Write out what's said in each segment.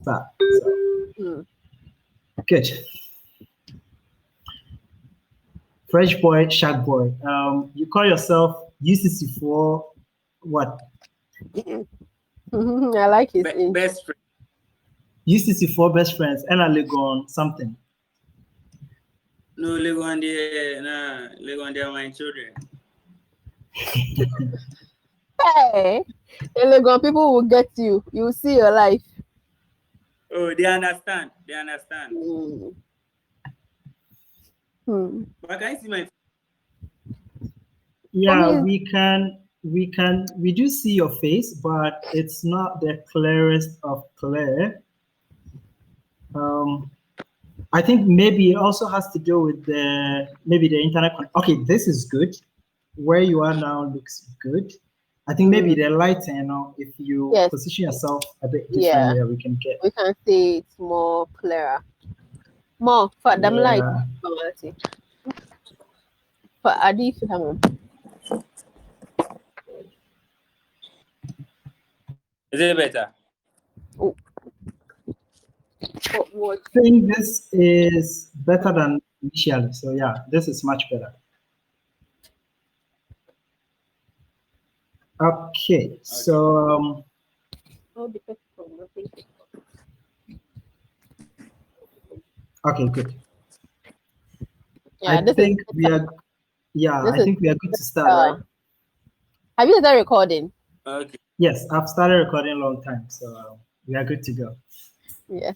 start. So, good. Fresh boy, shark boy. You call yourself UCC4 what? I like his best friend. UCC4 best friends. Ella Legon something. No, Legondia, my children. Hey, Legon, people will get you. You will see your life. Oh, they understand. But can you see my? Yeah, we do see your face, but it's not the clearest of clear. I think maybe it also has to do with maybe the internet. Okay, this is good. Where you are now looks good. I think maybe the lighting, if you position yourself a bit differently, we can see it's more clearer. More for them light. For Adi to have on. Is it better? Oh. I think this is better than initially. So yeah, this is much better. Okay, so okay, good. Yeah, I think we are good to start, right? Have you started recording? Okay. Yes, I've started recording a long time, so we are good to go. Yeah.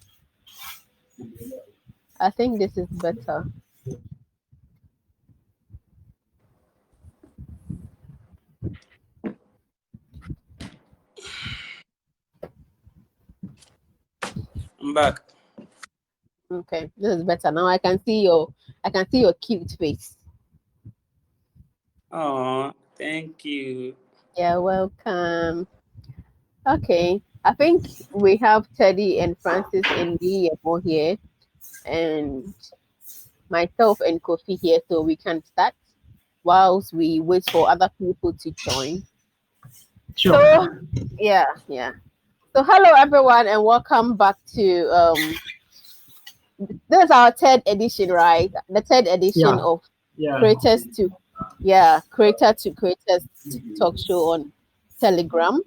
I think this is better. I'm back. Okay, this is better. Now I can see your cute face. Oh, thank you. You're welcome. Okay, I think we have Teddy and Francis and Guillermo here, and myself and Kofi here, so we can start whilst we wait for other people to join. Sure. So, yeah. So, hello everyone, and welcome back to this is our third edition, right? The third edition of Creators to Creator to Creators talk show on Telegram.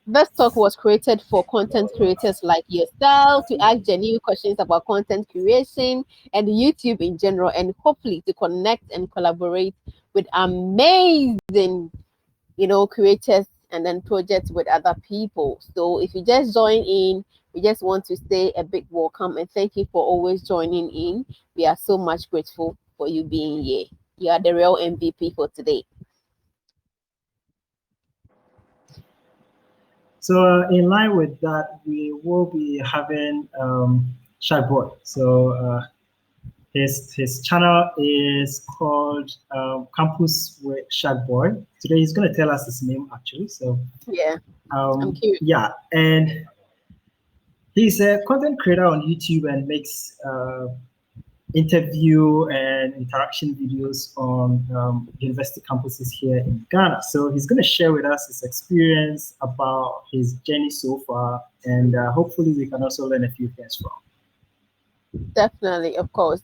This talk was created for content creators like yourself to ask genuine questions about content creation and YouTube in general, and hopefully to connect and collaborate with amazing, creators and then projects with other people. So if you just join in, we just want to say a big welcome and thank you for always joining in. We are so much grateful for you being here. You are the real MVP for today. So in line with that, we will be having Shadboy. So his channel is called Campus with Shadboy. Today he's going to tell us his name actually. So yeah, I'm curious. Yeah, and he's a content creator on YouTube and makes interview and interaction videos on university campuses here in Ghana. So he's going to share with us his experience about his journey so far, and hopefully we can also learn a few things from. Definitely, of course.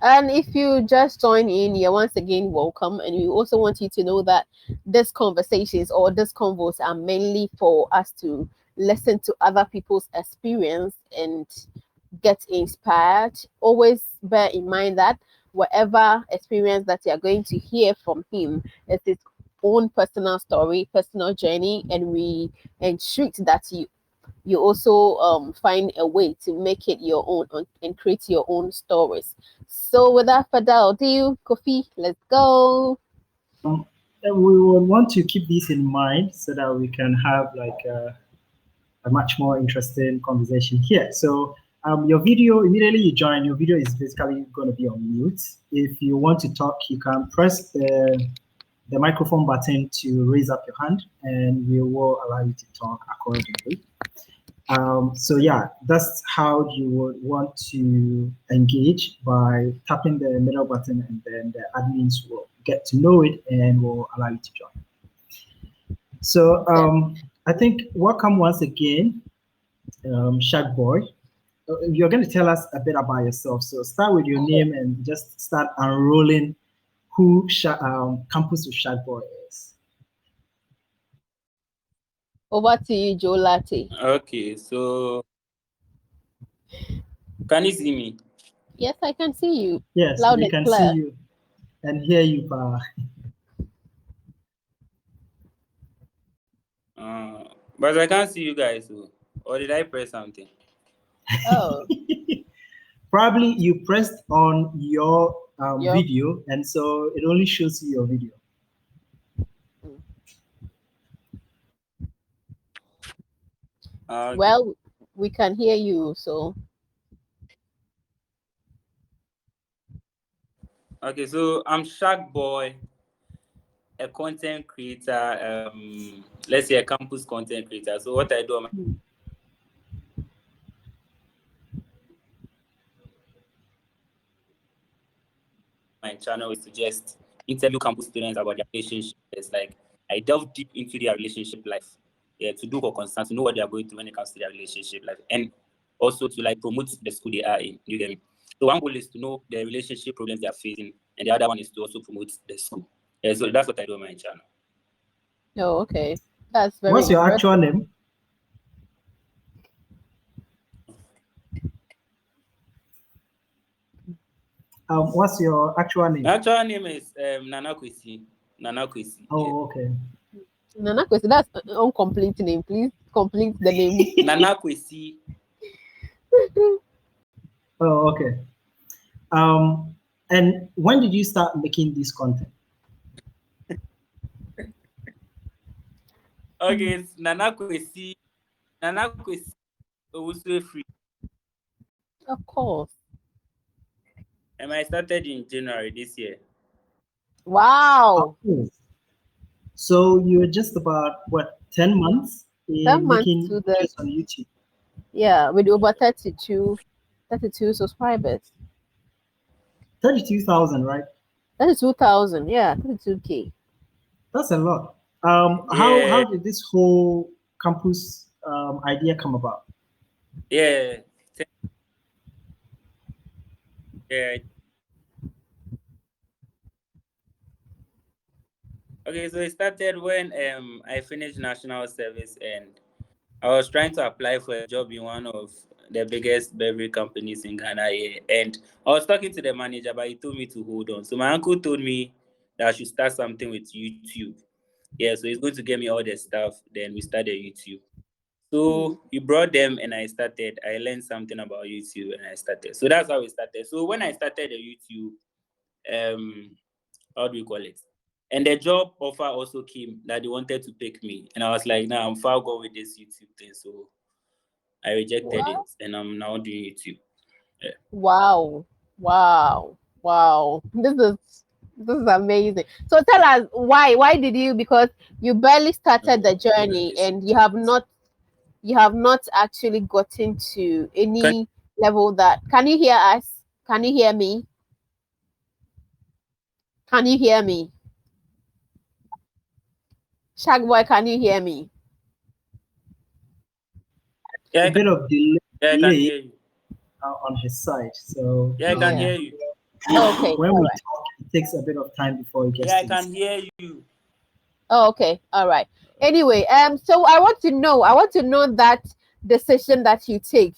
And if you just join in, you're once again welcome. And we also want you to know that these conversations or these convos are mainly for us to listen to other people's experience and get inspired. Always bear in mind that whatever experience that you're going to hear from him is his own personal story, personal journey, and we entreat that you also find a way to make it your own and create your own stories. So without further ado, Kofi, let's go. We would want to keep this in mind so that we can have like a much more interesting conversation here. So your video, immediately you join, your video is basically going to be on mute. If you want to talk, you can press the microphone button to raise up your hand and we will allow you to talk accordingly. So yeah, that's how you would want to engage, by tapping the middle button, and then the admins will get to know it and will allow you to join. So I think welcome once again. Shag Boy. You're going to tell us a bit about yourself. So start with your name and just start unrolling who Campus of Shag Boy is. Over to you, Joe Latte. Okay, so can you see me? Yes, I can see you. Yes, loud we and can clear. see you and hear you, Pa. But I can't see you guys. Or did I press something? Oh. Probably you pressed on your Yep. video, and so it only shows you your video. Well, we can hear you, so. Okay, so I'm Shag Boy, a content creator. Let's say a campus content creator. So what I do on my channel is to just interview campus students about their relationships. Like I delve deep into their relationship life. Yeah, to do for constant, to know what they are going through when it comes to their relationship life, and also to like promote the school they are in. You get me? So one goal is to know the relationship problems they are facing, and the other one is to also promote the school. Yeah, so that's what I do on my channel. Oh, okay. That's very What's your actual name? What's your actual name? My actual name is Nana Kwesi. Nana Kwesi. Oh, yeah. okay. Nana Kwesi, that's an incomplete name. Please complete the name. Nana Kwesi. Oh, okay. And when did you start making this content? Okay, it's Nana Kwesi. Nana Kwesi. Also free. Of course. And I started in January this year. Wow. Oh. So you're just about what 10 months in making videos on YouTube? Yeah, with over 32 subscribers. 32,000, right? 32,000, yeah, 32K. That's a lot. How did this whole campus idea come about? Yeah. Yeah. Okay, so it started when I finished national service and I was trying to apply for a job in one of the biggest beverage companies in Ghana here. And I was talking to the manager, but he told me to hold on. So my uncle told me that I should start something with YouTube. Yeah, so he's going to get me all the stuff. Then we started YouTube. So he brought them and I started. I learned something about YouTube and I started. So that's how we started. So when I started the YouTube, how do you call it? And the job offer also came that they wanted to pick me. And I was like, nah, I'm far gone with this YouTube thing. So I rejected it and I'm now doing YouTube. Yeah. Wow. This is amazing. So tell us why did you, because you barely started the journey and you have not actually gotten to any level that. Can you hear us? Can you hear me? Can you hear me? Shag Boy, can you hear me? Yeah, a bit of delay, I can hear you. On his side. So yeah, I can hear you. Okay. When we talk, it takes a bit of time before it gets. Yeah, I can hear you. Oh, okay. All right. Anyway, so I want to know that decision that you take.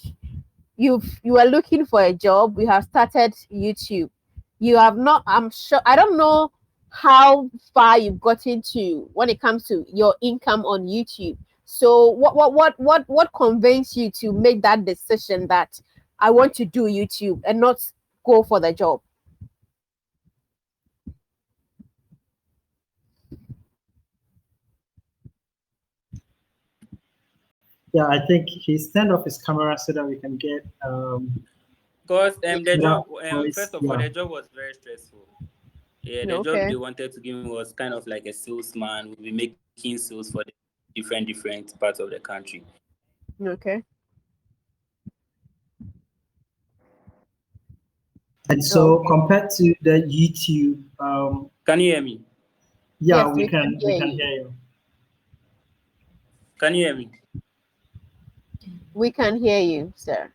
You are looking for a job. You have started YouTube. You have not. I'm sure. I don't know how far you've gotten to when it comes to your income on YouTube. So what convinced you to make that decision that I want to do YouTube and not go for the job? Yeah, I think he's turned off his camera so that we can get. Because the job, first of all, yeah. the job was very stressful. Yeah, the job they wanted to give me was kind of like a salesman. We'll be making sales for the different parts of the country. Okay. And so compared to the YouTube, can you hear me? Yeah, yes, we can hear you. Can you hear me? We can hear you, sir.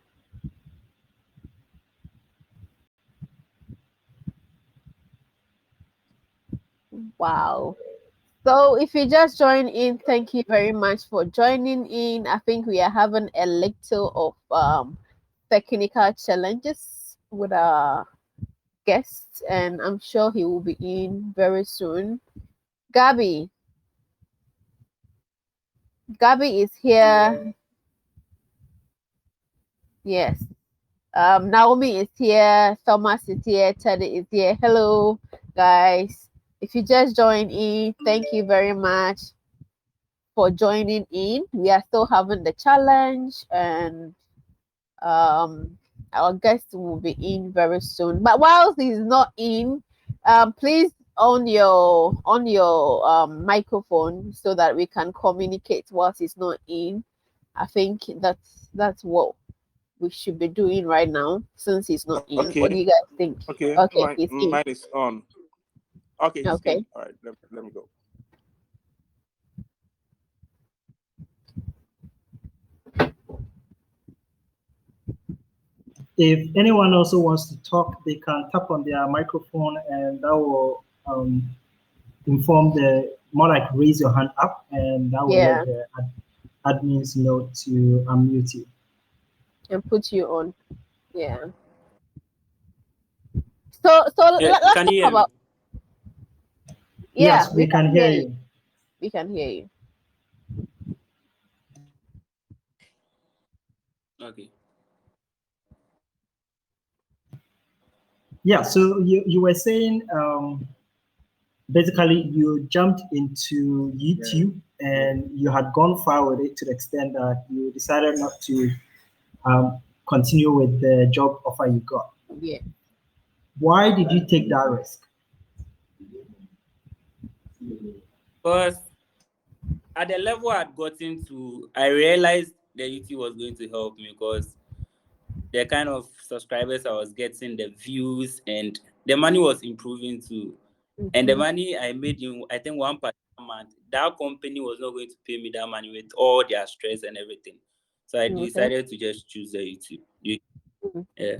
Wow. So if you just join in, thank you very much for joining in. I think we are having a little of technical challenges with our guest, and I'm sure he will be in very soon. Gabby is here. Yes. Naomi is here. Thomas is here. Teddy is here. Hello, guys. If you just joined in, thank you very much for joining in. We are still having the challenge, and our guest will be in very soon. But whilst he's not in, please on your microphone so that we can communicate whilst he's not in. I think that's what we should be doing right now since he's not in. Okay. What do you guys think? Okay. Okay, he's in. Mine is on. Okay. He's Okay. in. All right. Let me go. If anyone also wants to talk, they can tap on their microphone, and that will inform the more like raise your hand up, and that will let the admins know to unmute you and put you on. Yeah. So let's can you talk hear about. me? Yeah, yes, we can hear you. We can hear you. Okay. Yeah, so you were saying basically you jumped into YouTube and you had gone far with it to the extent that you decided not to continue with the job offer you got. Yeah. Why did you take that risk? Because at the level I'd gotten to, I realized the YouTube was going to help me because the kind of subscribers I was getting, the views, and the money was improving too. And the money I made in, I think, 1 month, that company was not going to pay me that money with all their stress and everything. So I decided to just choose the YouTube. Yeah.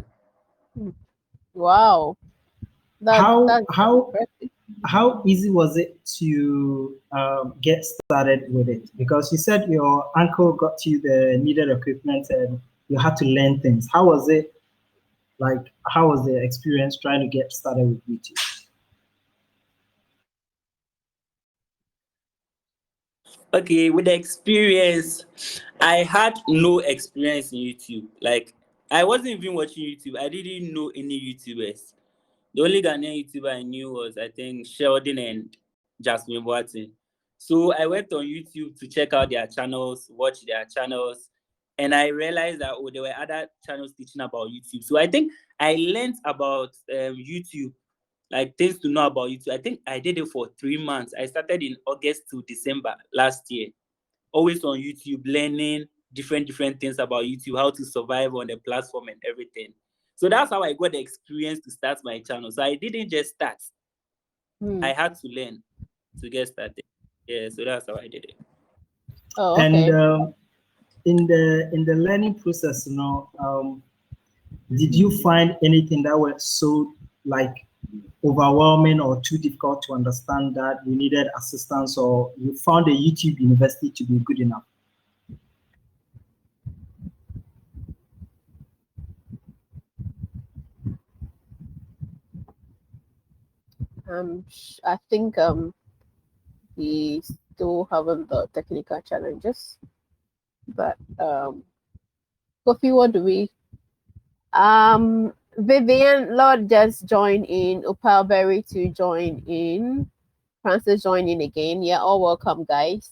Wow. How easy was it to get started with it? Because you said your uncle got you the needed equipment and you had to learn things. How was it? Like, how was the experience trying to get started with YouTube? Okay, with the experience, I had no experience in YouTube. Like, I wasn't even watching YouTube. I didn't know any YouTubers. The only Ghanaian YouTuber I knew was, I think, Sheldon and Jasmine Boateng. So I went on YouTube to check out their channels, watch their channels, and I realized that there were other channels teaching about YouTube. So I think I learned about YouTube, like things to know about YouTube. I think I did it for 3 months. I started in August to December last year, always on YouTube, learning different things about YouTube, how to survive on the platform and everything. So that's how I got the experience to start my channel. So I didn't just start. I had to learn to get started. Yeah, so that's how I did it. Oh, okay. And in the learning process, did you find anything that was so like overwhelming or too difficult to understand that you needed assistance, or you found a YouTube university to be good enough? I think we still having the technical challenges, but Kofi, what do we? Vivian Lord just joined in. Opalberry to join in. Francis joined in again. Yeah, all welcome, guys.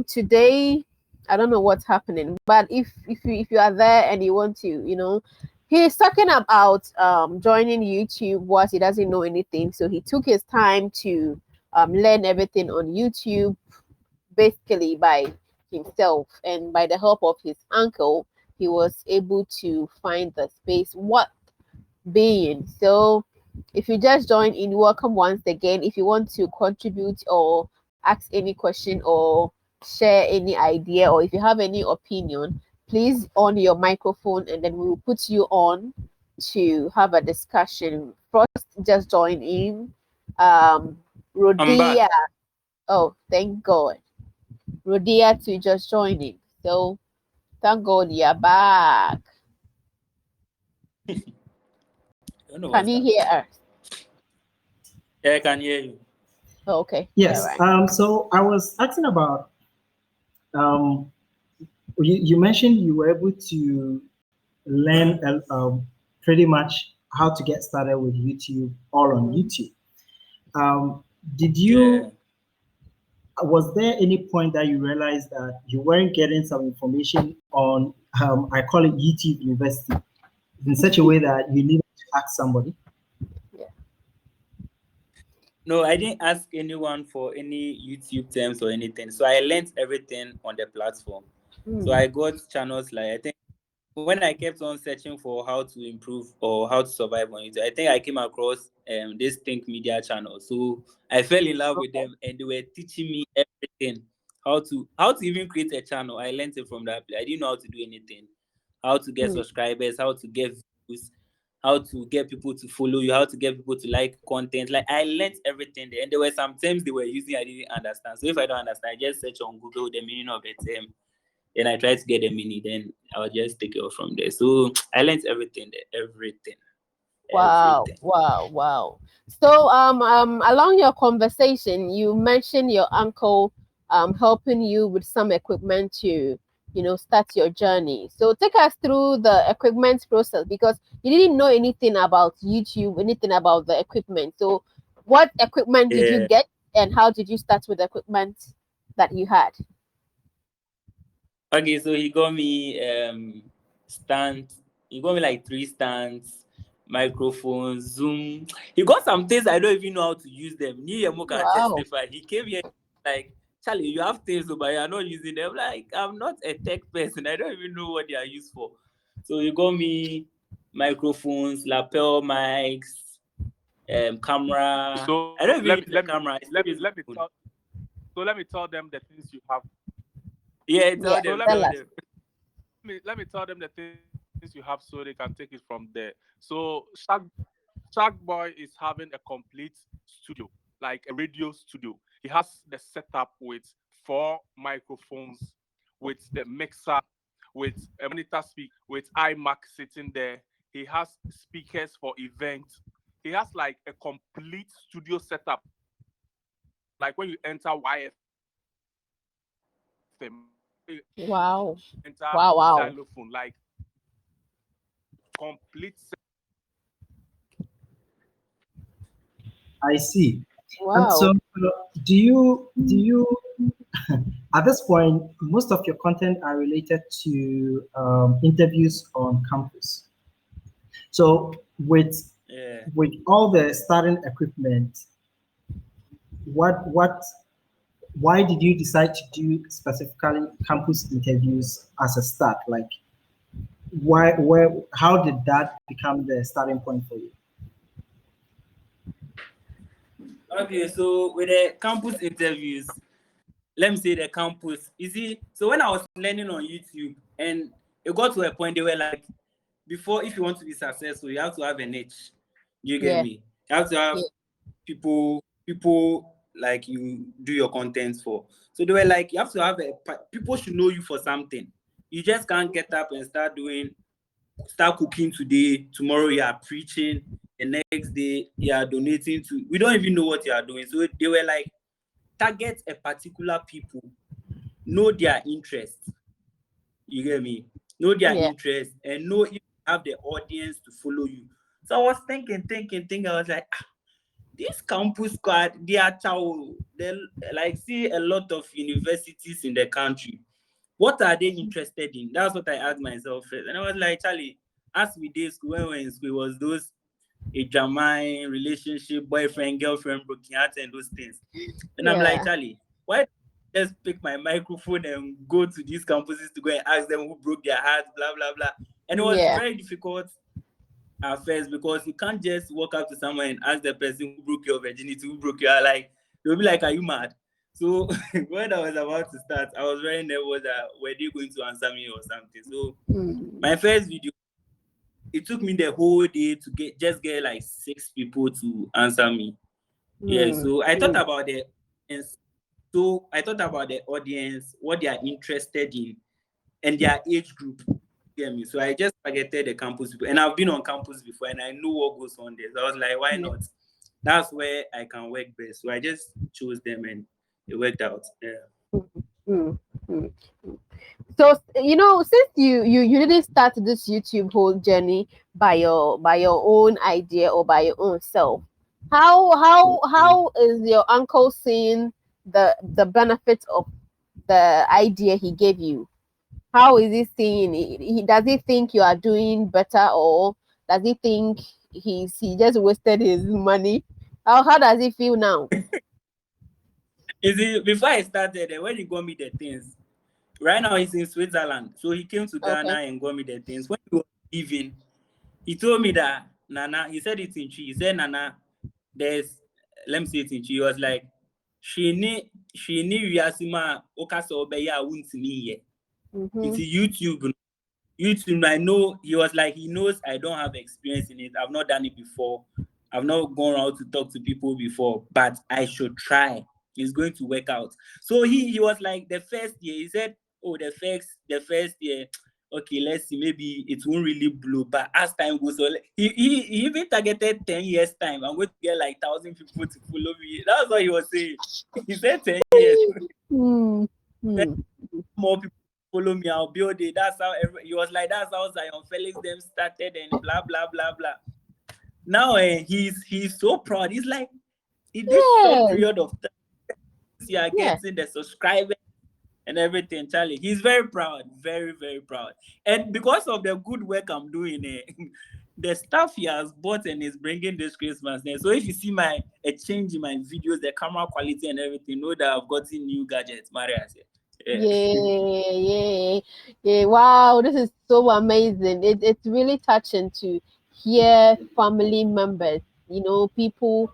Today I don't know what's happening, but if you are there and you want to, he's talking about joining YouTube whilst he doesn't know anything. So he took his time to learn everything on YouTube, basically by himself, and by the help of his uncle, he was able to find the space what being. So if you just join in, welcome once again. If you want to contribute or ask any question or share any idea, or if you have any opinion, please on your microphone, and then we will put you on to have a discussion. First, just join in. Rodia. Oh, thank God. Rodia to just join in. So thank God you're back. Can you hear us? Yeah, I can hear you. Oh, okay. Yes. Right. So I was asking about you mentioned you were able to learn pretty much how to get started with YouTube all on YouTube. Did you? Was there any point that you realized that you weren't getting some information on, I call it YouTube University, in such a way that you needed to ask somebody? Yeah. No, I didn't ask anyone for any YouTube terms or anything. So I learned everything on the platform. So I got channels like, I think when I kept on searching for how to improve or how to survive on YouTube, I think I came across this Think Media channel. So I fell in love with them, and they were teaching me everything. How to even create a channel. I learned it from that. I didn't know how to do anything. How to get subscribers, how to get views, how to get people to follow you, how to get people to like content. Like I learned everything there. And there were some terms they were using I didn't understand. So if I don't understand, I just search on Google the meaning of a term. Then I try to get the meaning. Then I'll just take it off from there. So I learned everything there. Everything. Wow, Everything. wow. So along your conversation, you mentioned your uncle helping you with some equipment to, start your journey. So take us through the equipment process, because you didn't know anything about YouTube, anything about the equipment. So what equipment did you get, and how did you start with the equipment that you had? Okay, so he got me stands. He got me like 3 stands, microphones, Zoom. He got some things I don't even know how to use them. Niyemo can testify. He came here like, Charlie, you have things, but you're not using them. Like, I'm not a tech person. I don't even know what they are used for. So he got me microphones, lapel mics, camera. So I don't even use the let camera. let me tell them the things you have. Yeah, tell them. Let me tell them the things you have so they can take it from there. So Shark Boy is having a complete studio, like a radio studio. He has the setup with 4 microphones, with the mixer, with a monitor speak, with iMac sitting there. He has speakers for events. He has like a complete studio setup. Like when you enter YFM, Wow. enter Wow. xylophone, like complete. I see. Wow. And so, do you at this point, most of your content are related to interviews on campus. So with all the starting equipment, why did you decide to do specifically campus interviews as a start? Like, how did that become the starting point for you? Okay, so with the campus interviews, let me say the campus. You see, so when I was learning on YouTube, and it got to a point they were like, before, if you want to be successful, you have to have a niche. You get me? You have to have people like you do your content for. So they were like, you have to have people should know you for something. You just can't get up and start cooking today, tomorrow you are preaching, the next day you are donating to, we don't even know what you are doing. So they were like, target a particular people, know their interest. You get me? Know their interest and know if you have the audience to follow you. So I was thinking. I was like, this campus squad, they are they like see a lot of universities in the country. What are they interested in? That's what I asked myself first. And I was like, Charlie, as we did school, when we were in school, it was those a Jamaican relationship, boyfriend, girlfriend, broken heart, and those things. And I'm like, Charlie, why just pick my microphone and go to these campuses to go and ask them who broke their heart, blah, blah, blah. And it was very difficult at first, because you can't just walk up to someone and ask the person who broke your virginity, who broke your heart. Like, they'll be like, are you mad? So when I was about to start, I was very nervous that were they going to answer me or something. So my first video, it took me the whole day to get like 6 people to answer me. Yeah, so I thought about the audience, what they are interested in, and their age group. Get me? So I just targeted the campus people, and I've been on campus before, and I know what goes on there. So I was like, why not? That's where I can work best. So I just chose them, and it worked out. Yeah. So since you didn't start this YouTube whole journey by your own idea or by your own self, how is your uncle seeing the benefits of the idea he gave you? How is he seeing it? Does he think you are doing better, or does he think he just wasted his money? How does he feel now? You see, before I started, when he got me the things, right now he's in Switzerland. So he came to Ghana and got me the things. When he was leaving, he told me that, Nana, he said it in Chi. He said, Nana, let me say it in Chi. He was like, she need Yasima Okasa Obeya Wuntini. It's YouTube. YouTube, I know, he was like, he knows I don't have experience in it. I've not done it before. I've not gone out to talk to people before, but I should try. It's going to work out. So he was like, the first year, he said, oh, the first year, okay, let's see, maybe it won't really blow. But as time goes on, he even targeted 10 years time. I'm going to get like 1,000 people to follow me. That's what he was saying. He said 10 years. More people follow me, I'll build it. That's how he was like, that's how Zion Felix them started and blah blah blah blah. Now he's so proud. He's like, in this short period of time, you are getting the subscribers and everything, Charlie. He's very proud, very, very proud. And because of the good work I'm doing, the stuff he has bought and is bringing this Christmas. So if you see a change in my videos, the camera quality and everything, know that I've gotten new gadgets, Maria said. Yeah. Wow, this is so amazing. It's really touching to hear family members, people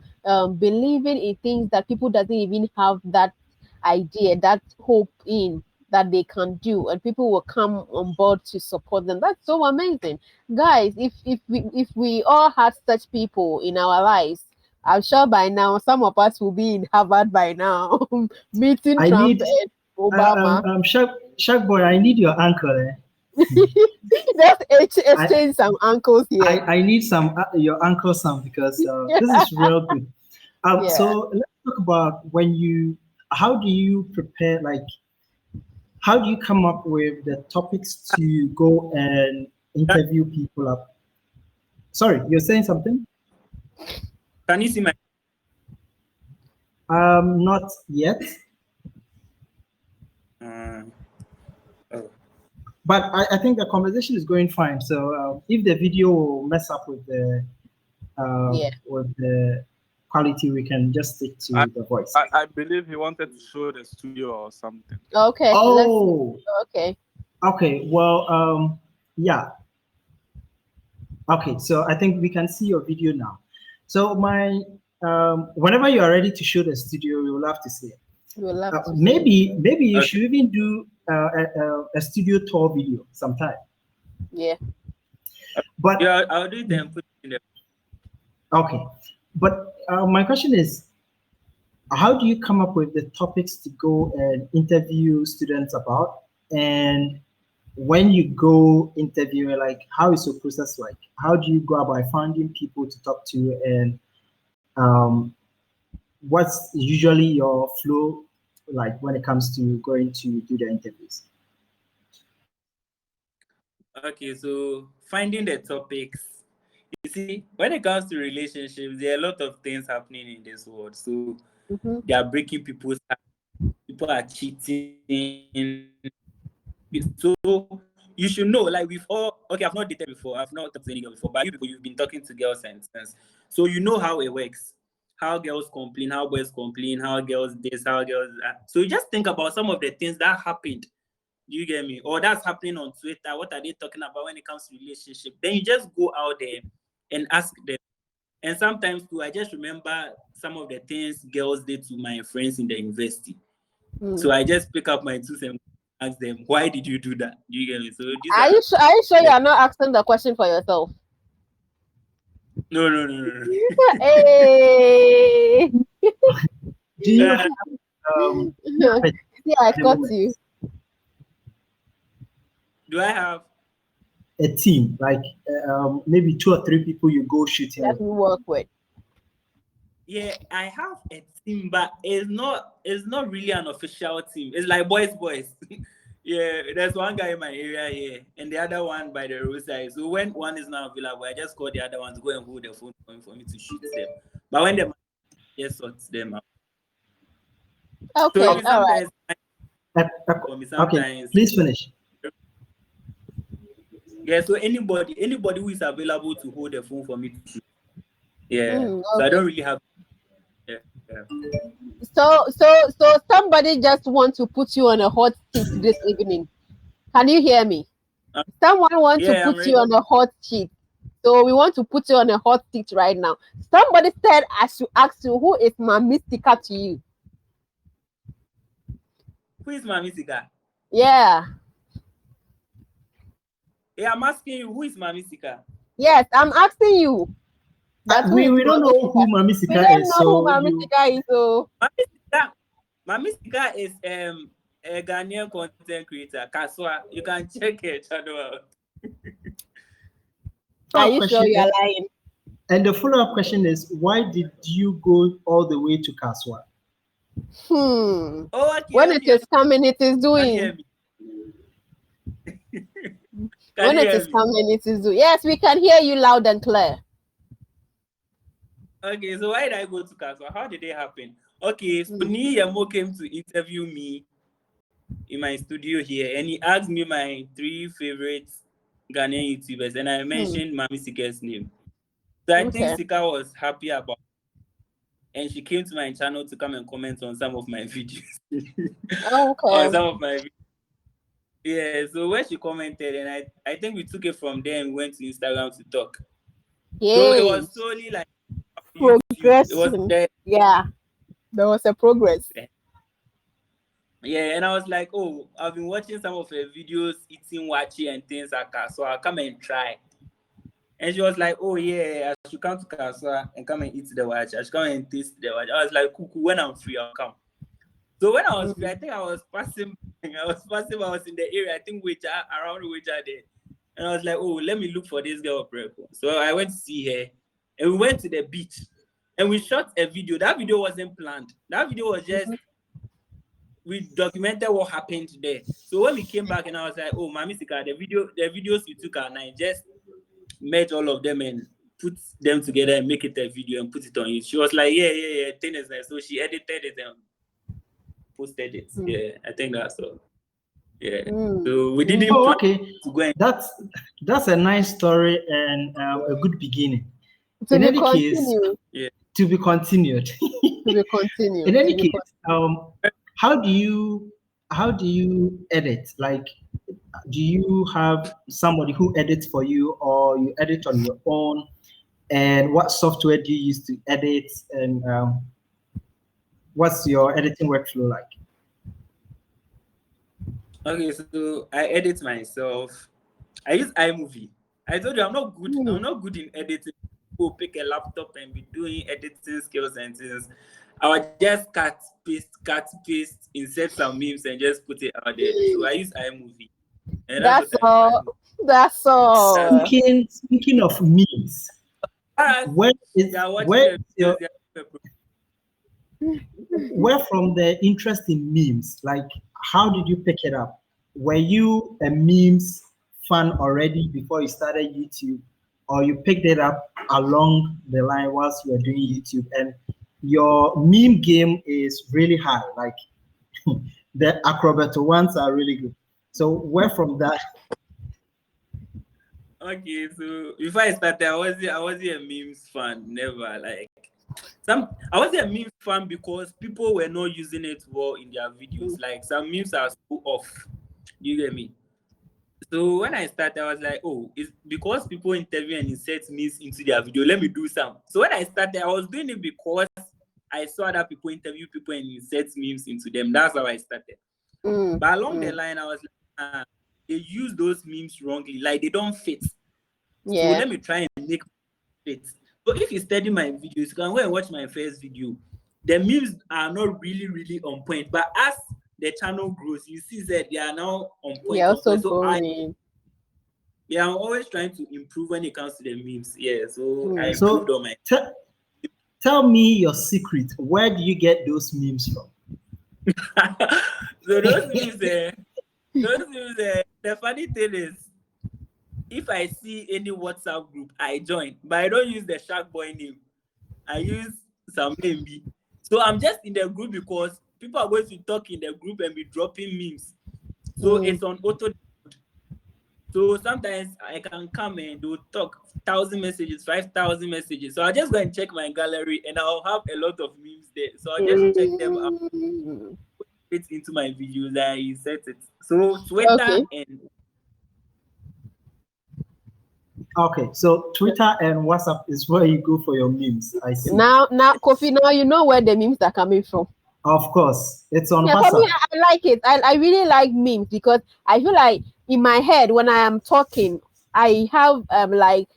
believing in things that people doesn't even have that idea, that hope in that they can do, and people will come on board to support them. That's so amazing. Guys, if we all had such people in our lives, I'm sure by now some of us will be in Harvard by now, meeting Trump and Obama. Shark Boy, I need your uncle. Let's exchange some uncles here. I need your uncle some because this is real good. So let's talk about how do you prepare, like, how do you come up with the topics to go and interview people up? Sorry, you're saying something? Can you see my? Not yet. But I think the conversation is going fine. So if the video will mess up with the quality, we can just stick to the voice. I believe he wanted to show the studio or something. Okay. Oh. Okay. Okay. Well. Yeah. Okay. So I think we can see your video now. So whenever you are ready to show the studio, we will love to see it. Maybe you should even do a studio tour video sometime. Yeah. But yeah, I'll do it and put it in there. Okay. But my question is, how do you come up with the topics to go and interview students about? And when you go interview, like, how is your process like? How do you go about finding people to talk to? And what's usually your flow like when it comes to going to do the interviews? Okay, so finding the topics. You see, when it comes to relationships, there are a lot of things happening in this world. So they are breaking people's hearts. People are cheating. So you should know, like, I've not dated before. I've not talked to any girl before, but you've been talking to girls and things. So you know how it works. How girls complain, how boys complain, how girls this, how girls that. So you just think about some of the things that happened. Do you get me? Or that's happening on Twitter. What are they talking about when it comes to relationship? Then you just go out there and ask them. And sometimes too, I just remember some of the things girls did to my friends in the university. So I just pick up my 2 cents, ask them, why did you do that? Do you get me? So Are you sure you are not asking the question for yourself? No. Hey. Do you have, yeah, I got you. Do I have a team, like maybe 2 or 3 people you go shooting that you work with? Yeah, I have a team, but it's not really an official team. It's like boys. Yeah, there's one guy in my area here, and the other one by the roadside. So when one is not available, I just call the other one to go and hold the phone for me to shoot them. But when the just sorts them out. Okay, so sometimes okay, please finish. Yeah, so anybody who is available to hold the phone for me to shoot. Yeah. Okay. So I don't really have. Yeah. So somebody just wants to put you on a hot seat this evening. Can you hear me? Someone wants to put you on a hot seat. So we want to put you on a hot seat right now. Somebody said I should ask you, who is Mami Sika to you? Who is Mami Sika? Yeah. Yeah, I'm asking you, who is Mami Sika? Yes, I'm asking you. We don't know who Mami Sika is. We don't know who Mami Sika is. So Mami Sika is a Ghanaian content creator. Kaswa, you can check her channel out. Are you sure you are lying? And the follow-up question is, why did you go all the way to Kaswa? Oh, okay, when it is coming, it is doing. When it is coming, it is doing. Yes, we can hear you loud and clear. Okay, so why did I go to Kaswa? How did it happen? Okay, so Yamo came to interview me in my studio here, and he asked me my 3 favorite Ghanaian YouTubers, and I mentioned Mami Sika's name. So I think Sika was happy about it, and she came to my channel to come and comment on some of my videos. On some of my videos. Yeah, so when she commented, and I think we took it from there and went to Instagram to talk. So it was solely like progress. It was there. Yeah, there was a progress. Yeah, and I was like, oh, I've been watching some of her videos, eating wachi and things like that, so I'll come and try. And she was like, oh yeah, I should come to Kaswa and come and eat the wachi. I should come and taste the wachi. I was like, cool, when I'm free, I'll come. So when I was free, I think I was passing, I was in the area, I think around Wija there. And I was like, oh, let me look for this girl. So I went to see her, and we went to the beach, and we shot a video. That video wasn't planned. That video was just, we documented what happened there. So when we came back, and I was like, oh, Mami Sika, the videos you took and I just merge all of them and put them together and make it a video and put it on it. She was like, yeah, thing is nice. So she edited it and posted it. Yeah, I think that's all. Yeah. So we didn't plan to go and... That's a nice story and a good beginning. To be continued. To be continued. In any case, how do you edit? Like, do you have somebody who edits for you, or you edit on your own? And what software do you use to edit? And what's your editing workflow like? Okay, so I edit myself. I use iMovie. I told you I'm not good. I'm not good in editing. Go pick a laptop and be doing editing skills and things. I would just cut, paste, insert some memes and just put it out there. So I use iMovie. And that's all. That's all. Speaking of memes, where from the interest in memes? Like, how did you pick it up? Were you a memes fan already before you started YouTube, or you picked it up along the line whilst you were doing YouTube? And your meme game is really high. Like, the acrobat ones are really good. So where from that? Okay, so before I started, I wasn't a memes fan. Never. Like, I wasn't a memes fan because people were not using it well in their videos. Like, some memes are so off. You get me? So when I started, I was like, oh, it's because people interview and insert memes into their video. Let me do some. So when I started, I was doing it because I saw other people interview people and insert memes into them. That's how I started. But along the line, I was like, they use those memes wrongly. Like, they don't fit. Yeah. So let me try and make it. So if you study my videos, you can go and watch my first video. The memes are not really, really on point. But as the channel grows, you see that they are now on point. Yeah, also So growing. I'm always trying to improve when it comes to the memes. Yeah, so I improved on my. Tell me your secret. Where do you get those memes from? So those memes, the funny thing is, if I see any WhatsApp group, I join, but I don't use the Shark Boy name. I use some name. So I'm just in the group because people are going to talk in the group and be dropping memes. So it's on auto. So sometimes I can come and do talk 1,000 messages, 5,000 messages. So I just go and check my gallery and I'll have a lot of memes there. So I just check them out, put it into my videos and I set it. So Twitter and okay, so Twitter and WhatsApp is where you go for your memes. I see. Now, Kofi, now you know where the memes are coming from. Of course, it's on WhatsApp. For me, I like it. I really like memes because I feel like in my head when I am talking, I have like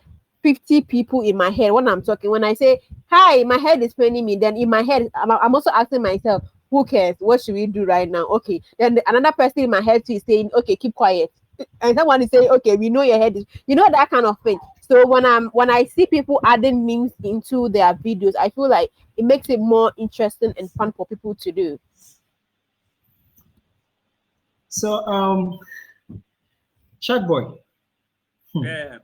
50 people in my head when I'm talking. When I say hi, my head is paining me. Then in my head, I'm also asking myself, who cares? What should we do right now? Okay. Then another person in my head too is saying, okay, keep quiet. And someone is saying, okay, we know your head is, that kind of thing. So when I see people adding memes into their videos, I feel like it makes it more interesting and fun for people to do. So Shark Boy. Yeah.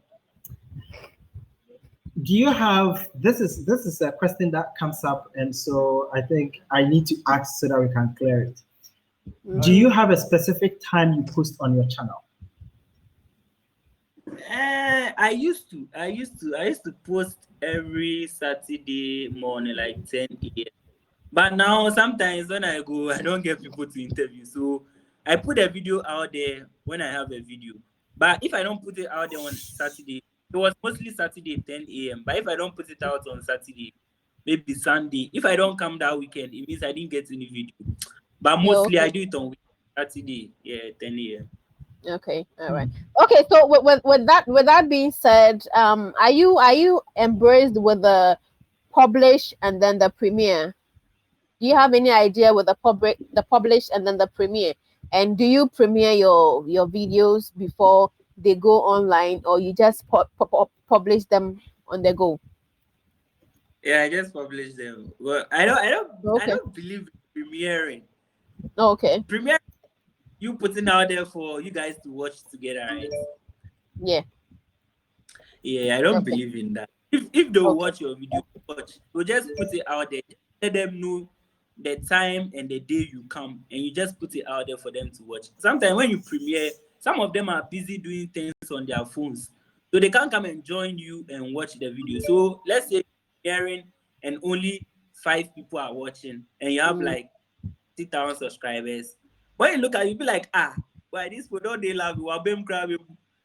Do you have this is a question that comes up, and so I think I need to ask so that we can clear it. Do you have a specific time you post on your channel? I used to post every Saturday morning, like 10 a.m. But now sometimes when I go, I don't get people to interview. So I put a video out there when I have a video. But if I don't put it out there on Saturday, it was mostly Saturday 10 a.m. But if I don't put it out on Saturday, maybe Sunday, if I don't come that weekend, it means I didn't get any video. But mostly I do it on Saturday, 10 a.m. Okay, all right. Okay, so with that being said, are you embraced with the publish and then the premiere? Do you have any idea with the publish and then the premiere? And do you premiere your videos before they go online, or you just publish them on the go? Yeah, I just publish them. Well, I don't believe in premiering. Okay. Premiere, you putting out there for you guys to watch together, right? Yeah. Yeah, I don't believe in that. If they watch your video, so just put it out there. Let them know the time and the day you come, and you just put it out there for them to watch. Sometimes when you premiere, some of them are busy doing things on their phones, so they can't come and join you and watch the video. So let's say premiering and only 5 people are watching, and you have like 6,000 subscribers. When you look at it, you be like, why this for don't they love you?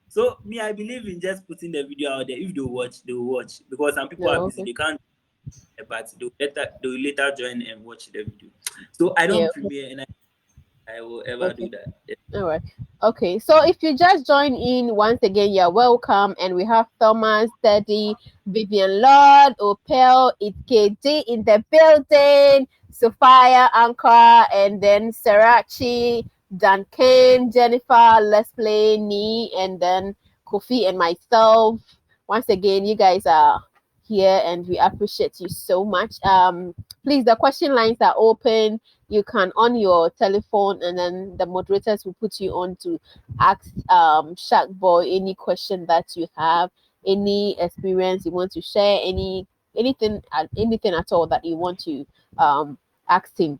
So me, I believe in just putting the video out there. If they watch, they will watch, because some people are busy, they can't. But they will later join and watch the video. So I don't premiere, and I will ever do that. Yeah. All right. Okay. So if you just join in, once again, you're welcome. And we have Thomas, Teddy, Vivian Lord, Opel, KD in the building, Sophia, Anka, and then Sarachi, Duncan, Jennifer, Let's Play, Nee, and then Kofi and myself. Once again, you guys are here and we appreciate you so much. Please, the question lines are open. You can on your telephone, and then the moderators will put you on to ask Shark Boy any question that you have, any experience you want to share, anything at all that you want to ask him.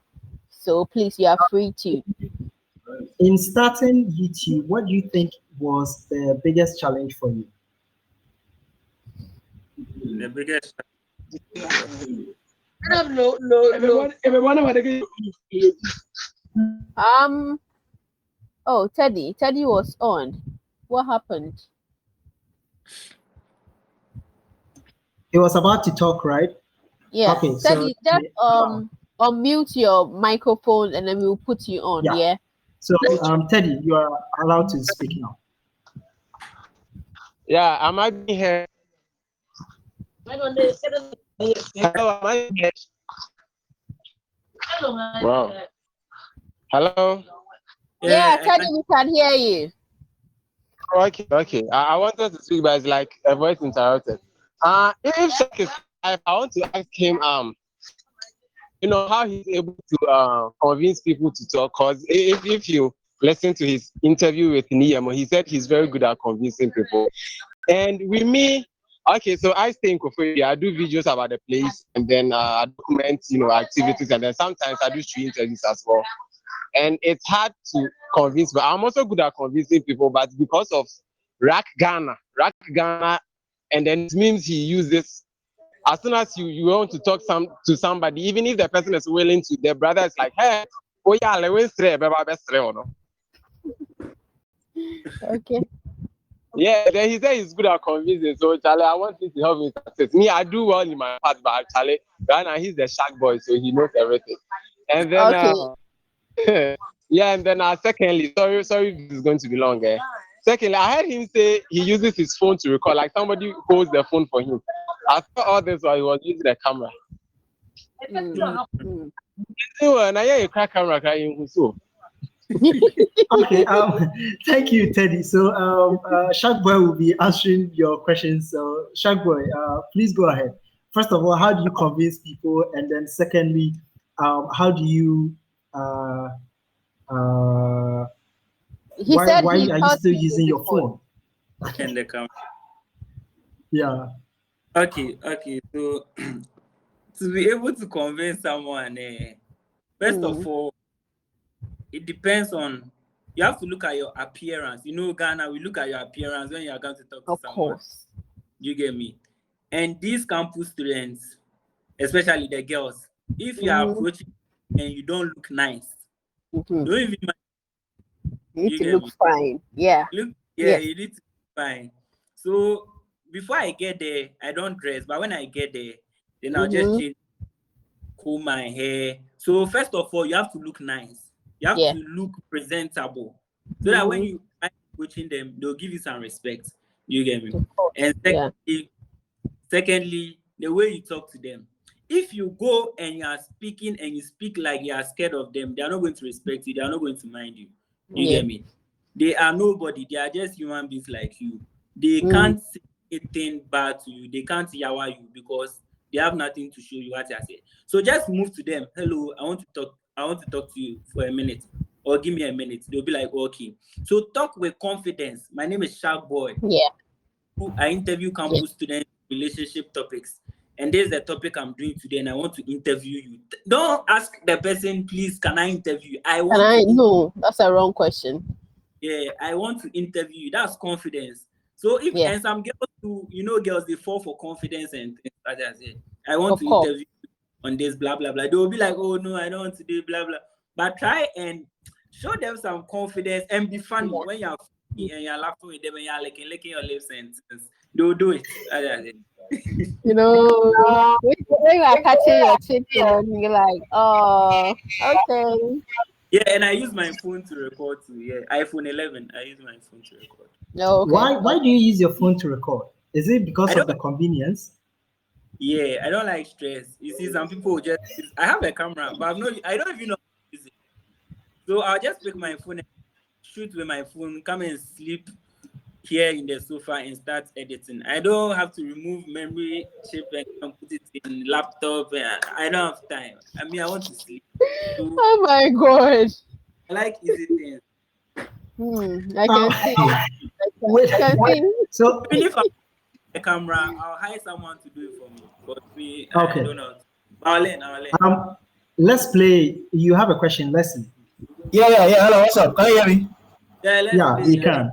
So please, you are free to. In starting YouTube, what do you think was the biggest challenge for you? The biggest. Oh, Teddy was on. What happened? He was about to talk, right? Yeah. Okay, Teddy, just unmute your microphone and then we'll put you on. Yeah. So Teddy, you are allowed to speak now. Yeah, am I being heard? Hello, am I being heard? Wow. Hello. Yeah, Teddy, we can hear you. Okay. I wanted to speak, but it's like a voice interrupted. If Shaq is live, I want to ask him, how he's able to convince people to talk. Cause if you listen to his interview with Niyamo, he said he's very good at convincing people. And with me, okay, so I stay in Koforidua. I do videos about the place, and then I document, activities, and then sometimes I do street interviews as well. And it's hard to convince, but I'm also good at convincing people. But because of Rack Ghana, and then it means he uses. As soon as you want to talk to somebody, even if the person is willing to, their brother is like, hey, oh yeah, let's say, okay. Yeah, then he said he's good at convincing. So Charlie, I want him to help me success. Me, I do well in my part, but Charlie, right now he's the shark boy, so he knows everything. And then and then secondly, sorry, this is going to be long. Secondly, I heard him say he uses his phone to record, like somebody holds the phone for him. I thought all this while he was using the camera. Okay, thank you, Teddy. So Shark Boy will be answering your questions. So Shark Boy, please go ahead. First of all, how do you convince people? And then secondly, how do you why are you still using your phone? And the camera. Yeah. Okay. So to be able to convince someone, first of all, it depends on. You have to look at your appearance. Ghana, we look at your appearance when you are going to talk to someone. Of course. You get me? And these campus students, especially the girls, if you are approaching and you don't look nice, don't even mind. You need to look fine. Yeah. You need to look fine. So before I get there, I don't dress. But when I get there, then I'll just change, comb my hair. So first of all, you have to look nice. You have to look presentable. So that when you are approaching them, they'll give you some respect. You get me? And secondly, the way you talk to them. If you go and you are speaking and you speak like you are scared of them, they are not going to respect you. They are not going to mind you. You get me? They are nobody. They are just human beings like you. They can't say anything bad to you. They can't yawa you because they have nothing to show you what I say. So just move to them. Hello, I want to talk to you for a minute, or give me a minute. They'll be like, okay. So talk with confidence. My name is Shark Boy. Yeah. I interview campus students, relationship topics. And there's the topic I'm doing today, and I want to interview you. Don't ask the person, please, can I interview you? No, that's a wrong question. Yeah, I want to interview you. That's confidence. So and some girls too, girls, they fall for confidence and things like that. I want to interview you on this, blah, blah, blah. They will be like, oh no, I don't want to do blah, blah. But try and show them some confidence and be funny when you're funny and you're laughing with them and you're licking your lips and things. They'll do it. When you are catching your chicken, you're like, oh, okay. Yeah, and I use my phone to record too. Yeah, iPhone 11. I use my phone to record. No, okay. Why do you use your phone to record? Is it because of the convenience? Yeah, I don't like stress. You see, some people I have a camera, but I don't even know how to use it. So I'll just pick my phone and shoot with my phone, come and sleep here in the sofa and start editing. I don't have to remove memory chip and put it in laptop. I don't have time. I mean, I want to sleep. So oh my god! I like easy things. I can see. Wait. So even if I'm a camera, I'll hire someone to do it for me. But me, I don't know. I'll learn. Let's play. You have a question, Leslie? Yeah. Hello, what's up? Can you hear me? Yeah, you can.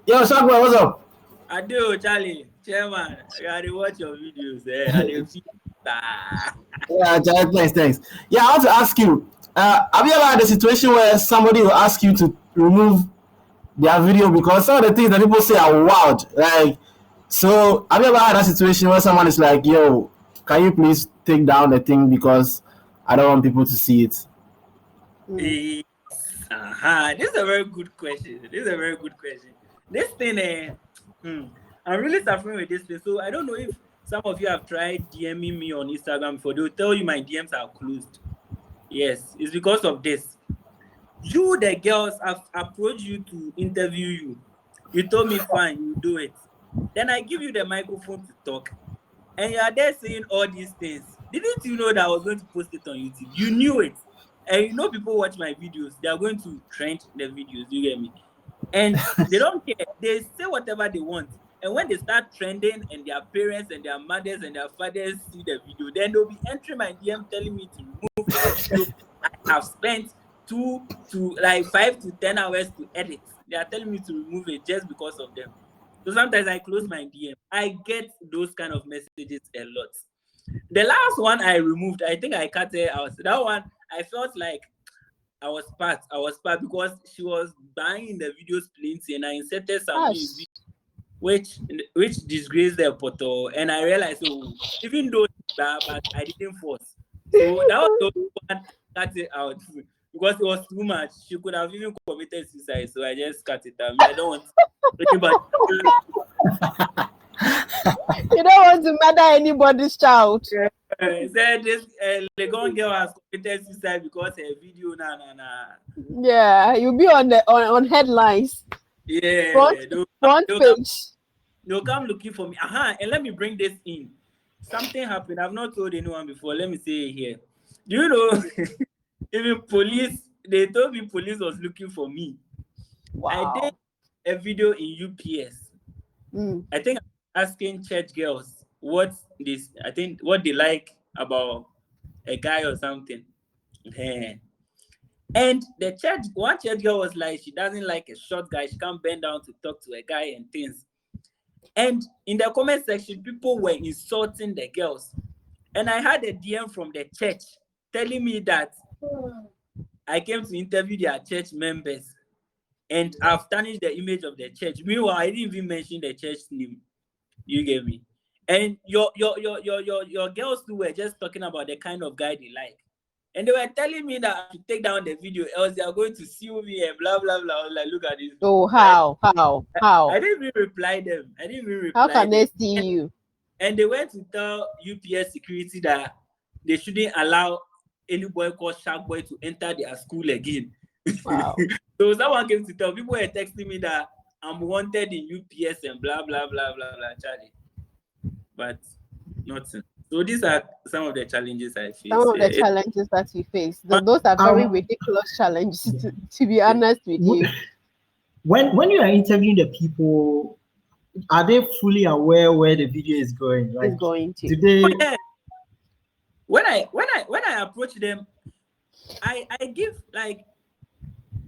Yo, Shark Boy, what's up? I do, Charlie. Chairman, I gotta watch your videos. Yeah, Charlie, thanks. Yeah, I want to ask you, have you ever had a situation where somebody will ask you to remove their video because some of the things that people say are wild? Like, so have you ever had a situation where someone is like, yo, can you please take down the thing because I don't want people to see it? This is a very good question. This thing, I'm really suffering with this thing. So I don't know if some of you have tried DMing me on Instagram before. They'll tell you my DMs are closed. Yes, it's because of this. You, the girls, have approached you to interview you. You told me, fine, you do it. Then I give you the microphone to talk. And you are there saying all these things. Didn't you know that I was going to post it on YouTube? You knew it. And you know people watch my videos. They are going to trend the videos. You get me? And they don't care. They say whatever they want. And when they start trending and their parents and their mothers and their fathers see the video, then they'll be entering my DM telling me to remove the video I have spent 5 to 10 hours to edit. They are telling me to remove it just because of them. So sometimes I close my DM. I get those kind of messages a lot. The last one I removed, I think I cut it out. That one, I felt like I was part because she was buying the videos plenty, and I inserted some which disgraced the portal, and I realized, even though it's bad, but I didn't force. So that was the one I cut it out because it was too much. She could have even committed suicide, so I just cut it out. I don't want anybody. You don't want to murder anybody's child. Said this Legon girl has committed suicide because her video Yeah, you'll be on headlines. Yeah, front page. They'll come looking for me. And let me bring this in. Something happened. I've not told anyone before. Let me say it here. Do you know? Even police, they told me police was looking for me. Wow. I did a video in UPS. I think I'm asking church girls what they like about a guy or something. And one church girl was like, she doesn't like a short guy. She can't bend down to talk to a guy and things. And in the comment section, people were insulting the girls. And I had a DM from the church telling me that I came to interview their church members and I've tarnished the image of the church. Meanwhile, I didn't even mention the church name. You get me? And your girls too were just talking about the kind of guy they like. And they were telling me that I should take down the video, else they are going to sue me and blah, blah, blah. I was like, look at this. Oh, how? I didn't even reply them. How can they see you? And they went to tell UPS security that they shouldn't allow any boy called Shark Boy to enter their school again. Wow. So someone came to tell people were texting me that I'm wanted in UPS and blah, blah, blah, blah, blah, Charlie. But nothing. So these are some of the challenges I face. Some of the challenges that we face. Those are very ridiculous challenges, to be honest with you. When you are interviewing the people, are they fully aware where the video is going? Like, it's going to. Do they... When I approach them, I give like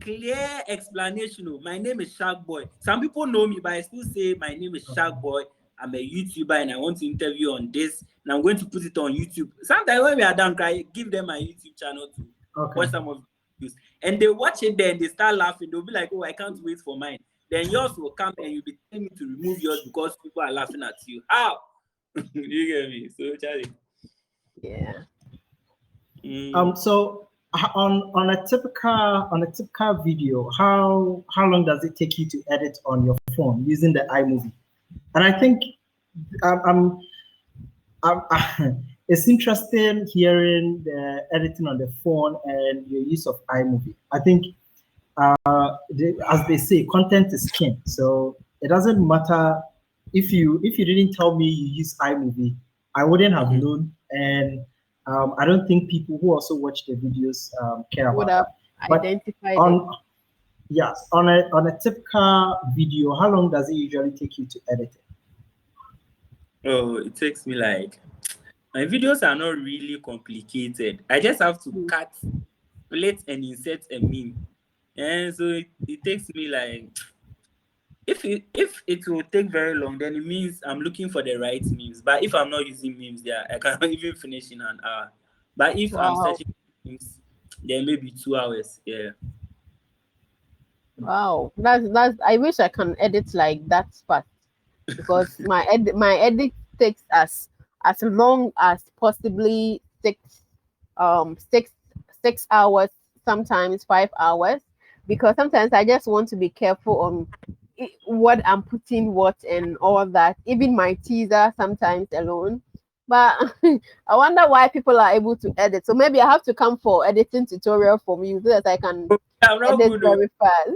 clear explanation. My name is Shark Boy. Some people know me, but I still say my name is Shark Boy. I'm a YouTuber and I want to interview on this, and I'm going to put it on YouTube. Sometimes when we are done, I give them my YouTube channel to watch some of the videos. And they watch it there and they start laughing. They'll be like, oh, I can't wait for mine. Then yours will come and you'll be telling me to remove yours because people are laughing at you. How? You get me? So, Charlie. Yeah. So on a typical video, how long does it take you to edit on your phone using the iMovie? And I think it's interesting hearing the editing on the phone and your use of iMovie. I think, as they say, content is king. So it doesn't matter if you didn't tell me you use iMovie, I wouldn't have known. And I don't think people who also watch the videos care about that. Identified Yes, on a typical video, how long does it usually take you to edit it? Oh, it takes me like, my videos are not really complicated. I just have to cut, split, and insert a meme. And so it takes me like, if it will take very long, then it means I'm looking for the right memes. But if I'm not using memes, I can't even finish in an hour. But if I'm searching memes, then maybe 2 hours. Yeah. Wow, that's. I wish I can edit like that fast, because my edit takes as as long as possibly 6 hours, sometimes 5 hours, because sometimes I just want to be careful on what I'm putting, what and all that. Even my teaser sometimes alone. But I wonder why people are able to edit. So maybe I have to come for editing tutorial from you so that I can I'm not edit good. very fast.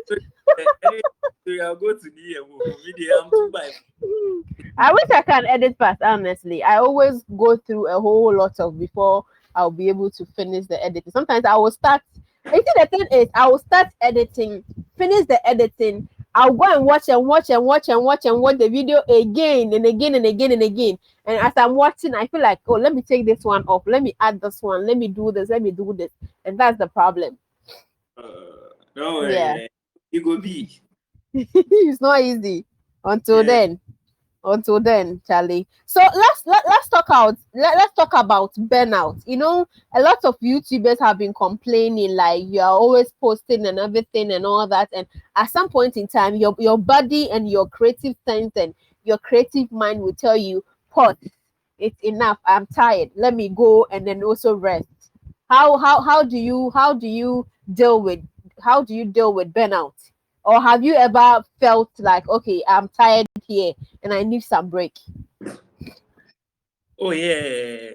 I'll go to the video. I'm too bad. I wish I can edit fast, honestly. I always go through a whole lot of before I'll be able to finish the editing. Sometimes I will start. I think the thing is, I will start editing, finish the editing. I'll go and watch the video again and again and again and again. And as I'm watching, I feel like, oh, let me take this one off. Let me add this one. Let me do this. Let me do this. And that's the problem. Don't worry. Yeah. It will be. It's not easy until then. Until then, Charlie. So let's talk about burnout. You know, a lot of YouTubers have been complaining like you are always posting and everything and all that, and at some point in time, your body and your creative sense and your creative mind will tell you, pause, it's enough. I'm tired. Let me go and then also rest. How do you deal with burnout? Or have you ever felt like, okay, I'm tired here and I need some break? Oh yeah.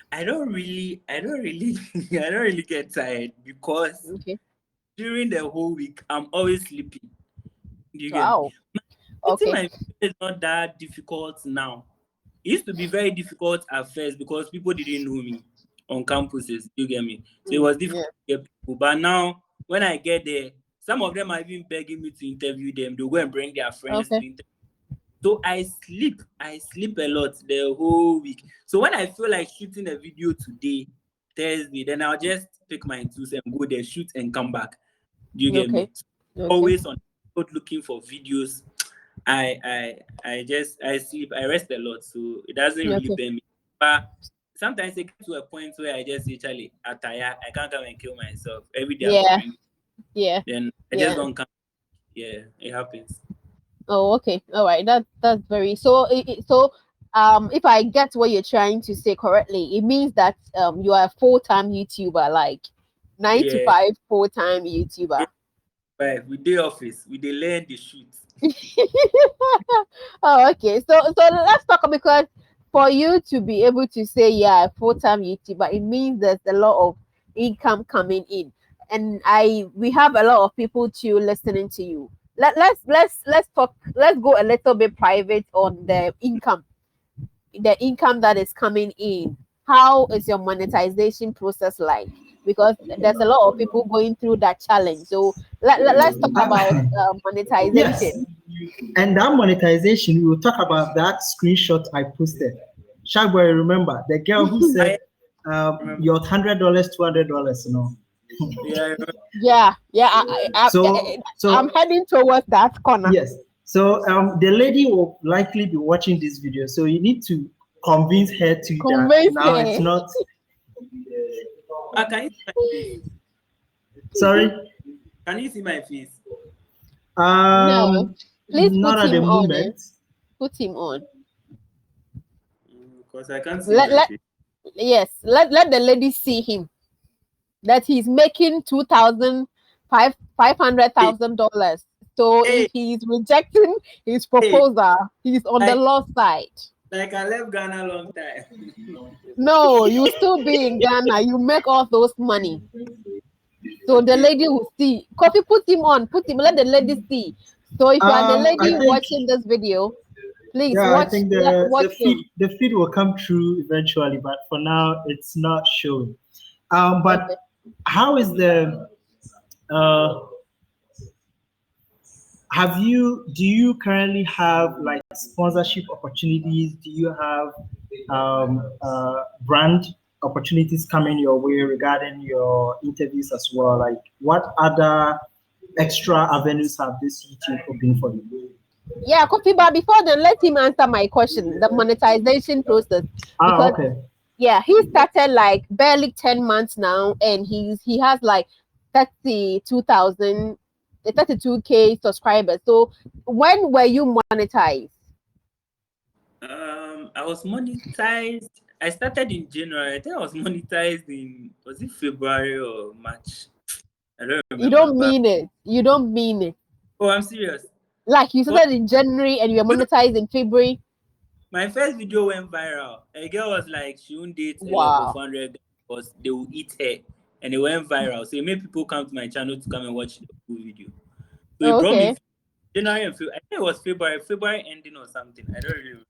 I don't really I don't really get tired because during the whole week I'm always sleeping. You get me? Okay. My is not that difficult now. It used to be very difficult at first because people didn't know me on campuses. You get me? So it was difficult to get people. But now when I get there, some of them are even begging me to interview them. They'll go and bring their friends to interview. So I sleep a lot the whole week. So when I feel like shooting a video today, Thursday, then I'll just pick my tools and go there, shoot and come back. Do you get me? Always on looking for videos. I sleep, I rest a lot, so it doesn't really bear me. But sometimes it gets to a point where I just say, Charlie, I can't come and kill myself every day. Then I just don't come. Yeah, it happens. Oh, okay. All right. That's very so. If I get what you're trying to say correctly, it means that you are a full-time YouTuber, like 9 to 5 full-time YouTuber. Right. We do office. We do learn the shoot. Oh, okay. So let's talk, because for you to be able to say full-time YouTuber, it means there's a lot of income coming in, and we have a lot of people too listening to you. Let's talk. Let's go a little bit private on the income that is coming in. How is your monetization process like? Because there's a lot of people going through that challenge. So let's talk about monetization. Yes. And that monetization, we will talk about that screenshot I posted. Shagboy, remember the girl who said your $100, $200, you know. So I'm heading towards that corner. Yes. So the lady will likely be watching this video. So you need to convince her that now her. It's not. Can you see my face? Sorry? Can you see my face? No. Please not put at him the on. moment. Put him on. Because I can't see my face. Yes, let the lady see him. That he's making $500,000. So if he's rejecting his proposal, he's on the lost side. Like I left Ghana a long time. No, you still be in Ghana. You make all those money. So the lady will see. Coffee, put him on. Let the lady see. So if you are the lady watching this video, please watch. I think the feed will come through eventually, but for now it's not showing. But how is the do you currently have like sponsorship opportunities? Do you have brand opportunities coming your way regarding your interviews as well? Like what other extra avenues have this YouTube opened for you? Yeah, Kofi, but before then, let him answer my question, the monetization process. Because, yeah, he started like barely 10 months now, and he has like 32K subscribers. So when were you monetized? I was monetized. I started in January. I think I was monetized was it February or March? I don't remember. You don't mean it. You don't mean it. Oh, I'm serious. Like you started in January and you were monetized in February. My first video went viral. A girl was like, she won't date a level 400 because they will eat her. And it went viral. So it made people come to my channel to come and watch the full video. So it brought me January and February. I think it was February ending or something. I don't really remember.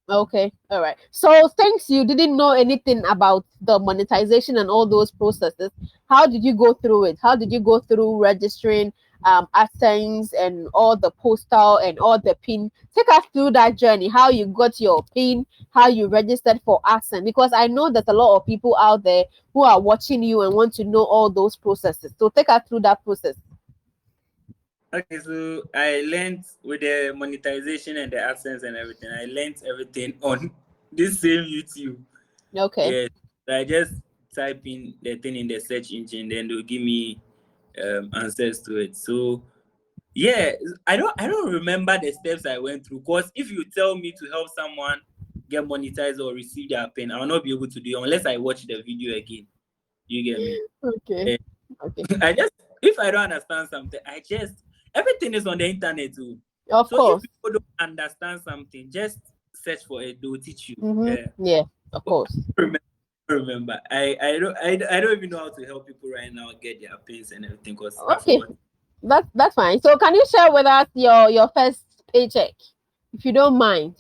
Okay, all right. So since you didn't know anything about the monetization and all those processes, how did you go through it? How did you go through registering AdSense and all the postal and all the PIN? Take us through that journey, how you got your PIN, how you registered for AdSense, because I know there's a lot of people out there who are watching you and want to know all those processes. So take us through that process. Okay, so I learned with the monetization and the AdSense and everything. I learned everything on this same YouTube. Okay. Yeah, so I just type in the thing in the search engine, then they'll give me answers to it. So yeah, I don't remember the steps I went through. Because if you tell me to help someone get monetized or receive their pin, I'll not be able to do it unless I watch the video again. You get me? Okay. Okay. I just, if I don't understand something, everything is on the internet too. Of course. If people don't understand something, just search for it. They'll teach you. Yeah, of course. Remember, I don't even know how to help people right now get their pins and everything because okay, that's fine. So can you share with us your first paycheck, if you don't mind?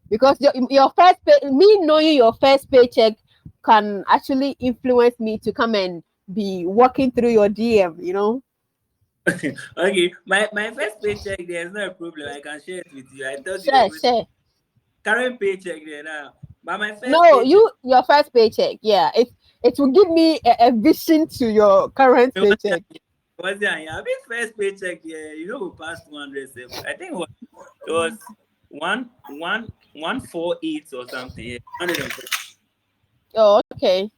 Because your first me knowing your first paycheck can actually influence me to come and be walking through your DM, you know. Okay, my first paycheck, there's no problem. I can share it with you. I told you share. Current paycheck there now. But my first your first paycheck, yeah. It will give me a vision to your current paycheck. What's that? Yeah, my first paycheck, yeah, you know, we passed 200. I think it was 148 or something. Yeah, 140. Oh, okay.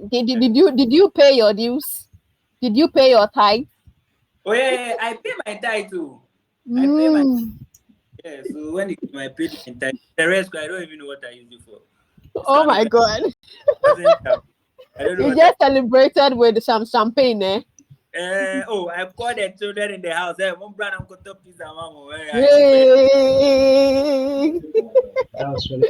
Did you pay your dues? Did you pay your tithe? Oh yeah, I pay my tithe too. I pay my so when I paid my tithe, the rest I don't even know what I use it for. Oh my God! I don't know. You just celebrated with some champagne, eh? I called the children in the house. One brand I'm going to pizza, mama. That was really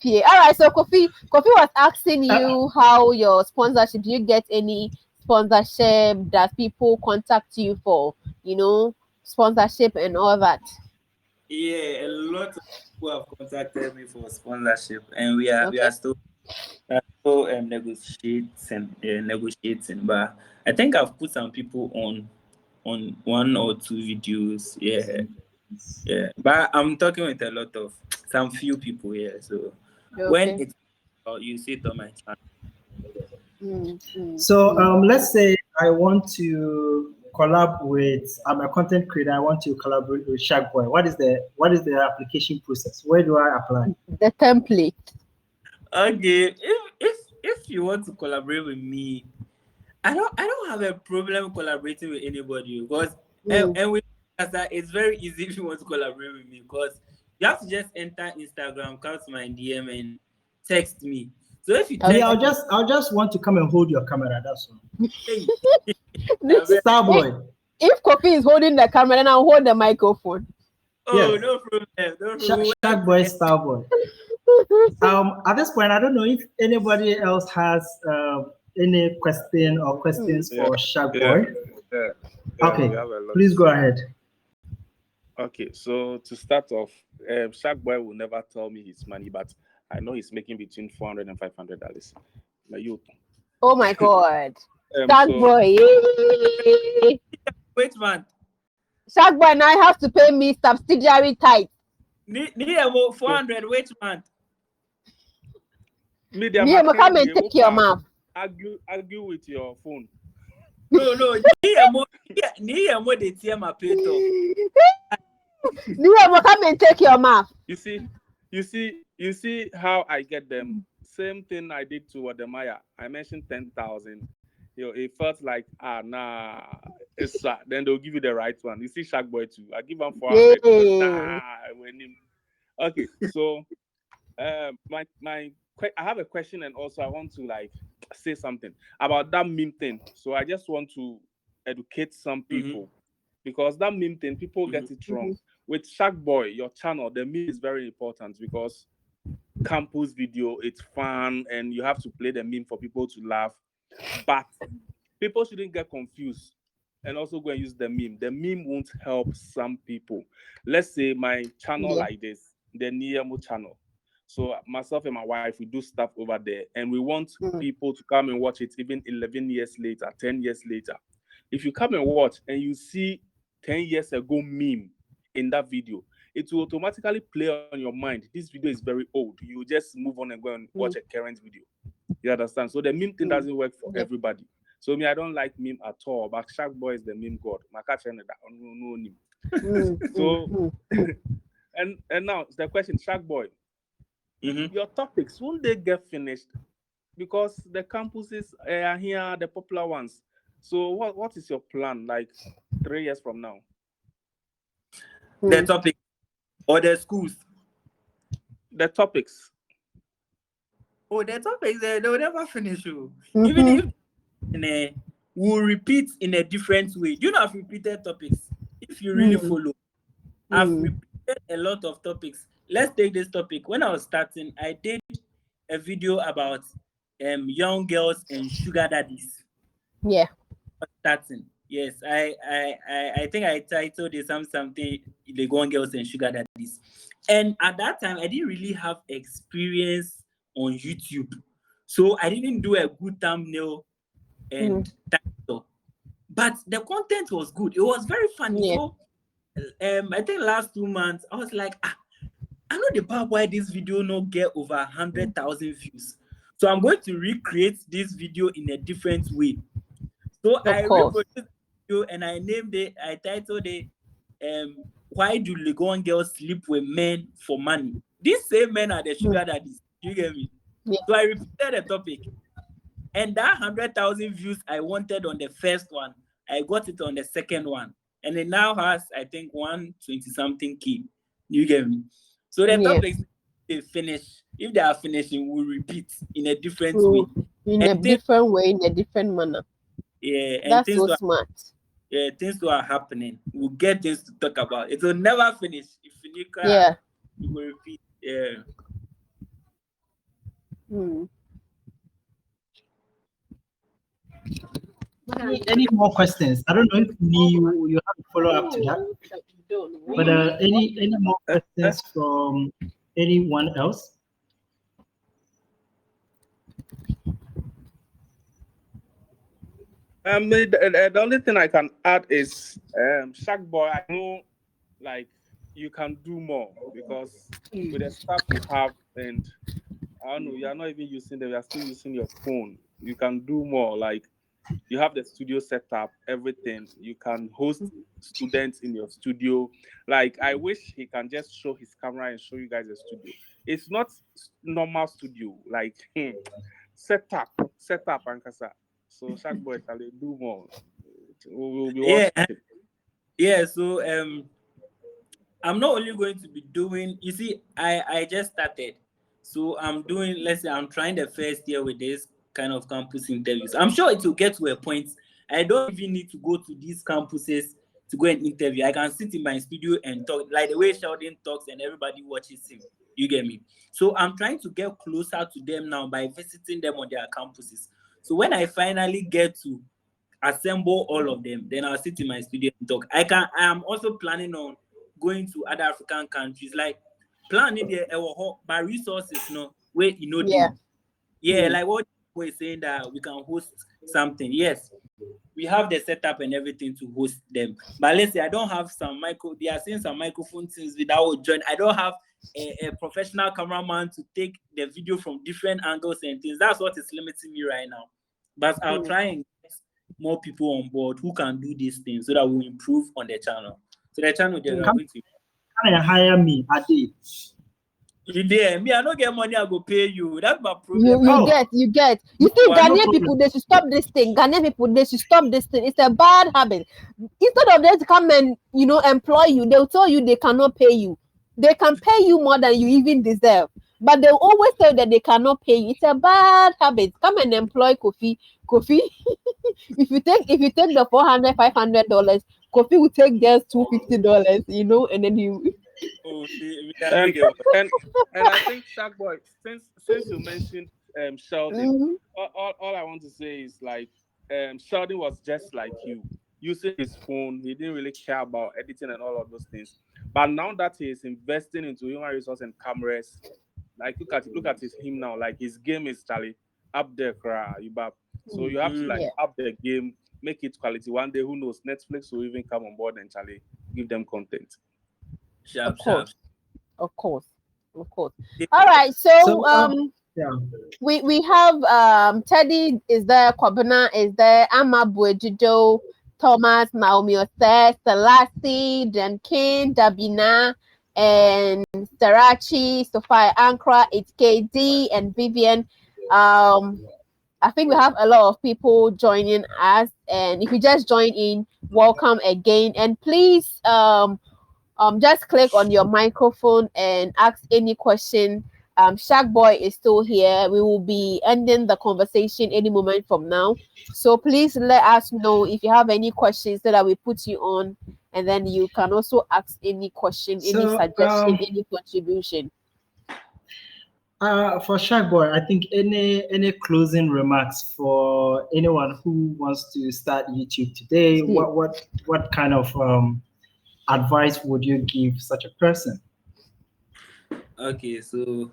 cool. All right, so Kofi was asking you how your sponsorship. Do you get any sponsorship? Does people contact you for, sponsorship and all that? Yeah, a lot of people have contacted me for sponsorship, and we are still negotiating. But I think I've put some people on 1 or 2 videos. Yeah. But I'm talking with some few people here. So when it's you see it on my channel. So let's say I want to collab with. I'm a content creator. I want to collaborate with Sharkboy. What is the application process? Where do I apply? The template. Okay, if you want to collaborate with me, I don't have a problem collaborating with anybody because and with that it's very easy if you want to collaborate with me because you have to just enter Instagram, come to my DM and text me. So if you I'll just want to come and hold your camera. That's all. Starboy. If Kofi is holding the camera, then I'll hold the microphone. Oh, yes. No problem. Sharkboy, Starboy. At this point, I don't know if anybody else has any question or questions for Sharkboy. Yeah, okay, please go ahead. Okay, so to start off, Sharkboy will never tell me his money, but I know he's making between $400 and $500. My youth. Oh my God. Sharkboy. Wait, man. Sharkboy now have to pay me subsidiary tithe. Need about 400. Wait, man. Come and take your mouth. Argue with your phone. No. Need more they tear my plate off. Come and take your mouth. You see how I get them. Same thing I did to Wademaya. I mentioned 10,000. It felt like it's then they'll give you the right one. You see Sharkboy too. I give him 400. Okay, so I have a question, and also I want to like say something about that meme thing. So I just want to educate some people because that meme thing, people get it wrong. With Shark Boy, your channel, the meme is very important because campus video, it's fun, and you have to play the meme for people to laugh. But people shouldn't get confused and also go and use the meme. The meme won't help some people. Let's say my channel like this, the Niemo channel. So myself and my wife, we do stuff over there, and we want people to come and watch it even 11 years later, 10 years later. If you come and watch and you see 10 years ago meme in that video, it will automatically play on your mind. This video is very old. You just move on and go and watch a current video. You understand? So the meme thing doesn't work for everybody. So me, I don't like meme at all. But Shark Boy is the meme god. So and now the question, Shark Boy, your topics, won't they get finished? Because the campuses are here, the popular ones. So what is your plan like 3 years from now? The topic or the schools? The topics. Oh, the topics, they'll never finish. Even if we'll repeat in a different way. Do you know I've repeated topics? If you really follow, I've repeated a lot of topics. Let's take this topic. When I was starting, I did a video about young girls and sugar daddies. Yeah. Starting. Yes, I think I titled it something the young girls and sugar daddies. And at that time, I didn't really have experience on YouTube. So I didn't do a good thumbnail and title. But the content was good. It was very funny. So I think last 2 months, I was like, I know the part why this video not get over 100,000 views. So I'm going to recreate this video in a different way. So I reproduced the video and I named it, I titled it, why do Legon girls sleep with men for money? These same men are the sugar daddies. You get me? Yeah. So I repeated the topic. And that 100,000 views I wanted on the first one, I got it on the second one. And it now has, I think, 120-something K. You get me? So the topics, they finish. If they are finishing, we'll repeat in a different way. In a different way, in a different manner. Yeah. And that's so smart. Yeah, things that are happening. We'll get things to talk about. It will never finish. If you cry, you will repeat. Yeah. Any more questions? I don't know if you have a follow up to that. But any more questions from anyone else? The only thing I can add is Shark Boy, I know like you can do more because with the stuff you have, and I don't know, you are not even using them, you are still using your phone. You can do more. Like you have the studio set up, everything. You can host students in your studio. Like I wish he can just show his camera and show you guys the studio. It's not normal studio, like set up, Ankasa. So Shark Boy, shall they do more? We'll be watching. Yeah. So I'm not only going to be doing. You see, I just started, so I'm doing. Let's say I'm trying the first year with this kind of campus interviews. I'm sure it will get to a point. I don't even need to go to these campuses to go and interview. I can sit in my studio and talk like the way Sheldon talks and everybody watches him. You get me? So I'm trying to get closer to them now by visiting them on their campuses. So when I finally get to assemble all of them, then I'll sit in my studio and talk. I am also planning on going to other African countries, like planning the by resources, where like what we're saying that we can host something. Yes, we have the setup and everything to host them. But let's say I don't have they are saying some microphone things without join. I don't have a professional cameraman to take the video from different angles and things. That's what is limiting me right now. But I'll try and get more people on board who can do these things so that we'll improve on the channel. So the channel they're going to can you hire me a day? You dare me? I don't get money. I go pay you. That's my problem. You get. You see, Ghanaian people, they should stop this thing. Ghanaian people, they should stop this thing. It's a bad habit. Instead of them to come and employ you, they'll tell you they cannot pay you. they can pay you more than you even deserve. But they always tell that they cannot pay you. It's a bad habit. Come and employ Kofi. Kofi, if you take the $400, $500, Kofi will take just $250, you know, and then you. Oh, we and I think Shark Boy, since you mentioned Sheldon, all I want to say is like Sheldon was just like you, using his phone. He didn't really care about editing and all of those things. But now that he is investing into human resource and cameras, like look at him now. Like his game is Charlie up there, so you have to like up the game, make it quality. One day, who knows, Netflix will even come on board and Charlie give them content. Of course. All right, so we have Teddy is there, Kwabena is there, Amma Buejido, Thomas, Naomi Osei, Selassie, Denkin, Dabina, and Sarachi, Sophia Ankra, it's KD and Vivian. I think we have a lot of people joining us, and if you just join in, welcome again. And please just click on your microphone and ask any question. Shark Boy is still here. We will be ending the conversation any moment from now. So please let us know if you have any questions so that we put you on, and then you can also ask any question, any suggestion, any contribution. For Shark Boy, I think any closing remarks for anyone who wants to start YouTube today? What kind of advice would you give such a person? Okay, so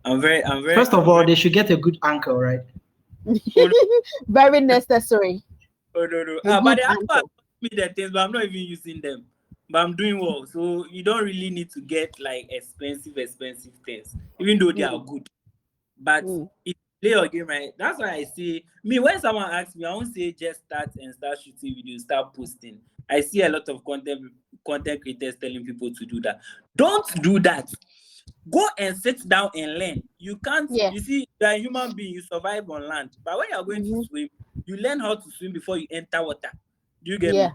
I'm very. First of all, they should get a good anchor, right? Very necessary. Oh no. But they have to me the things, but I'm not even using them. But I'm doing well, so you don't really need to get like expensive things, even though they are good. But if you play your game right, that's why I say me when someone asks me, I won't say just start shooting videos, start posting. I see a lot of content creators telling people to do that. Don't do that. Go and sit down and learn. You can't. You see, you're a human being. You survive on land, but when you're going to swim, you learn how to swim before you enter water. Do you get me?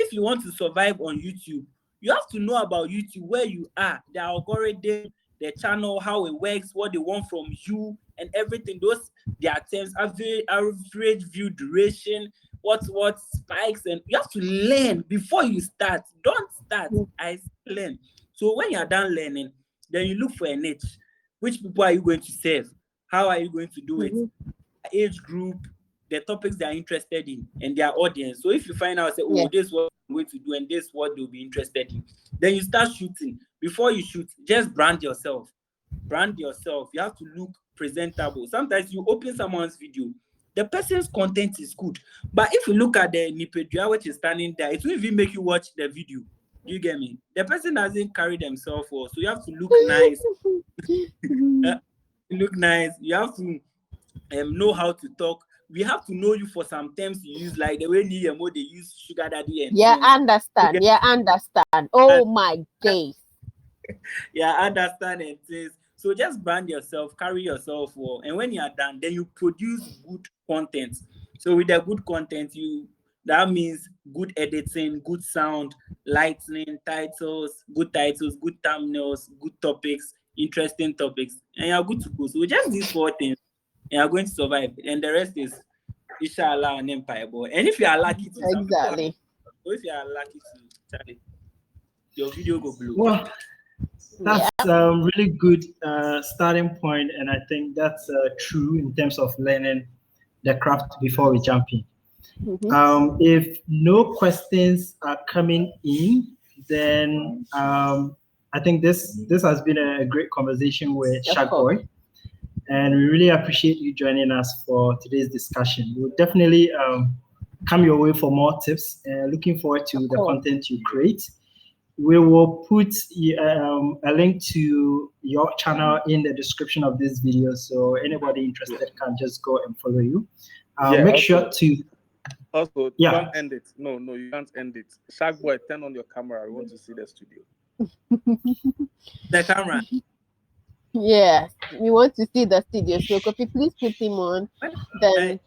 If you want to survive on YouTube, you have to know about YouTube, where you are, the algorithm, the channel, how it works, what they want from you, and everything. Those their terms, average view duration, what spikes, and you have to learn before you start. Don't start. I learn. So when you are done learning, then you look for a niche. Which people are you going to serve? How are you going to do it? Age group, the topics they are interested in, and their audience. So if you find out, say, this is what I'm going to do, and this is what they'll be interested in, then you start shooting. Before you shoot, just brand yourself. You have to look presentable. Sometimes you open someone's video, the person's content is good, but if you look at the Nipedia which is standing there, it will even make you watch the video. Do you get me? The person doesn't carry themselves well, so you have to look nice. Look nice. You have to know how to talk. We have to know you for some terms you use, like the way Niyemo they use sugar daddy and understand. Oh my days. Understand and things. So just brand yourself, carry yourself well, and when you are done, then you produce good content. So with the good content, that means good editing, good sound, lighting, good thumbnails, good topics, interesting topics, and you're good to go. So just these 4 things, and you're going to survive, and the rest is inshallah an empire boy. And if you are lucky to Charlie, your video go blue. Well, that's really good starting point, and I think that's true in terms of learning the craft before we jump in. If no questions are coming in, then I think this has been a great conversation with Shark Boy, and we really appreciate you joining us for today's discussion. We'll definitely come your way for more tips, and looking forward to the content you create. We will put a link to your channel in the description of this video, so anybody interested can just go and follow you. Make sure to also don't end it. No, you can't end it. Shark Boy, turn on your camera. I want to see the studio. The camera. Yes, we want to see the studio. So could you please put him on? Then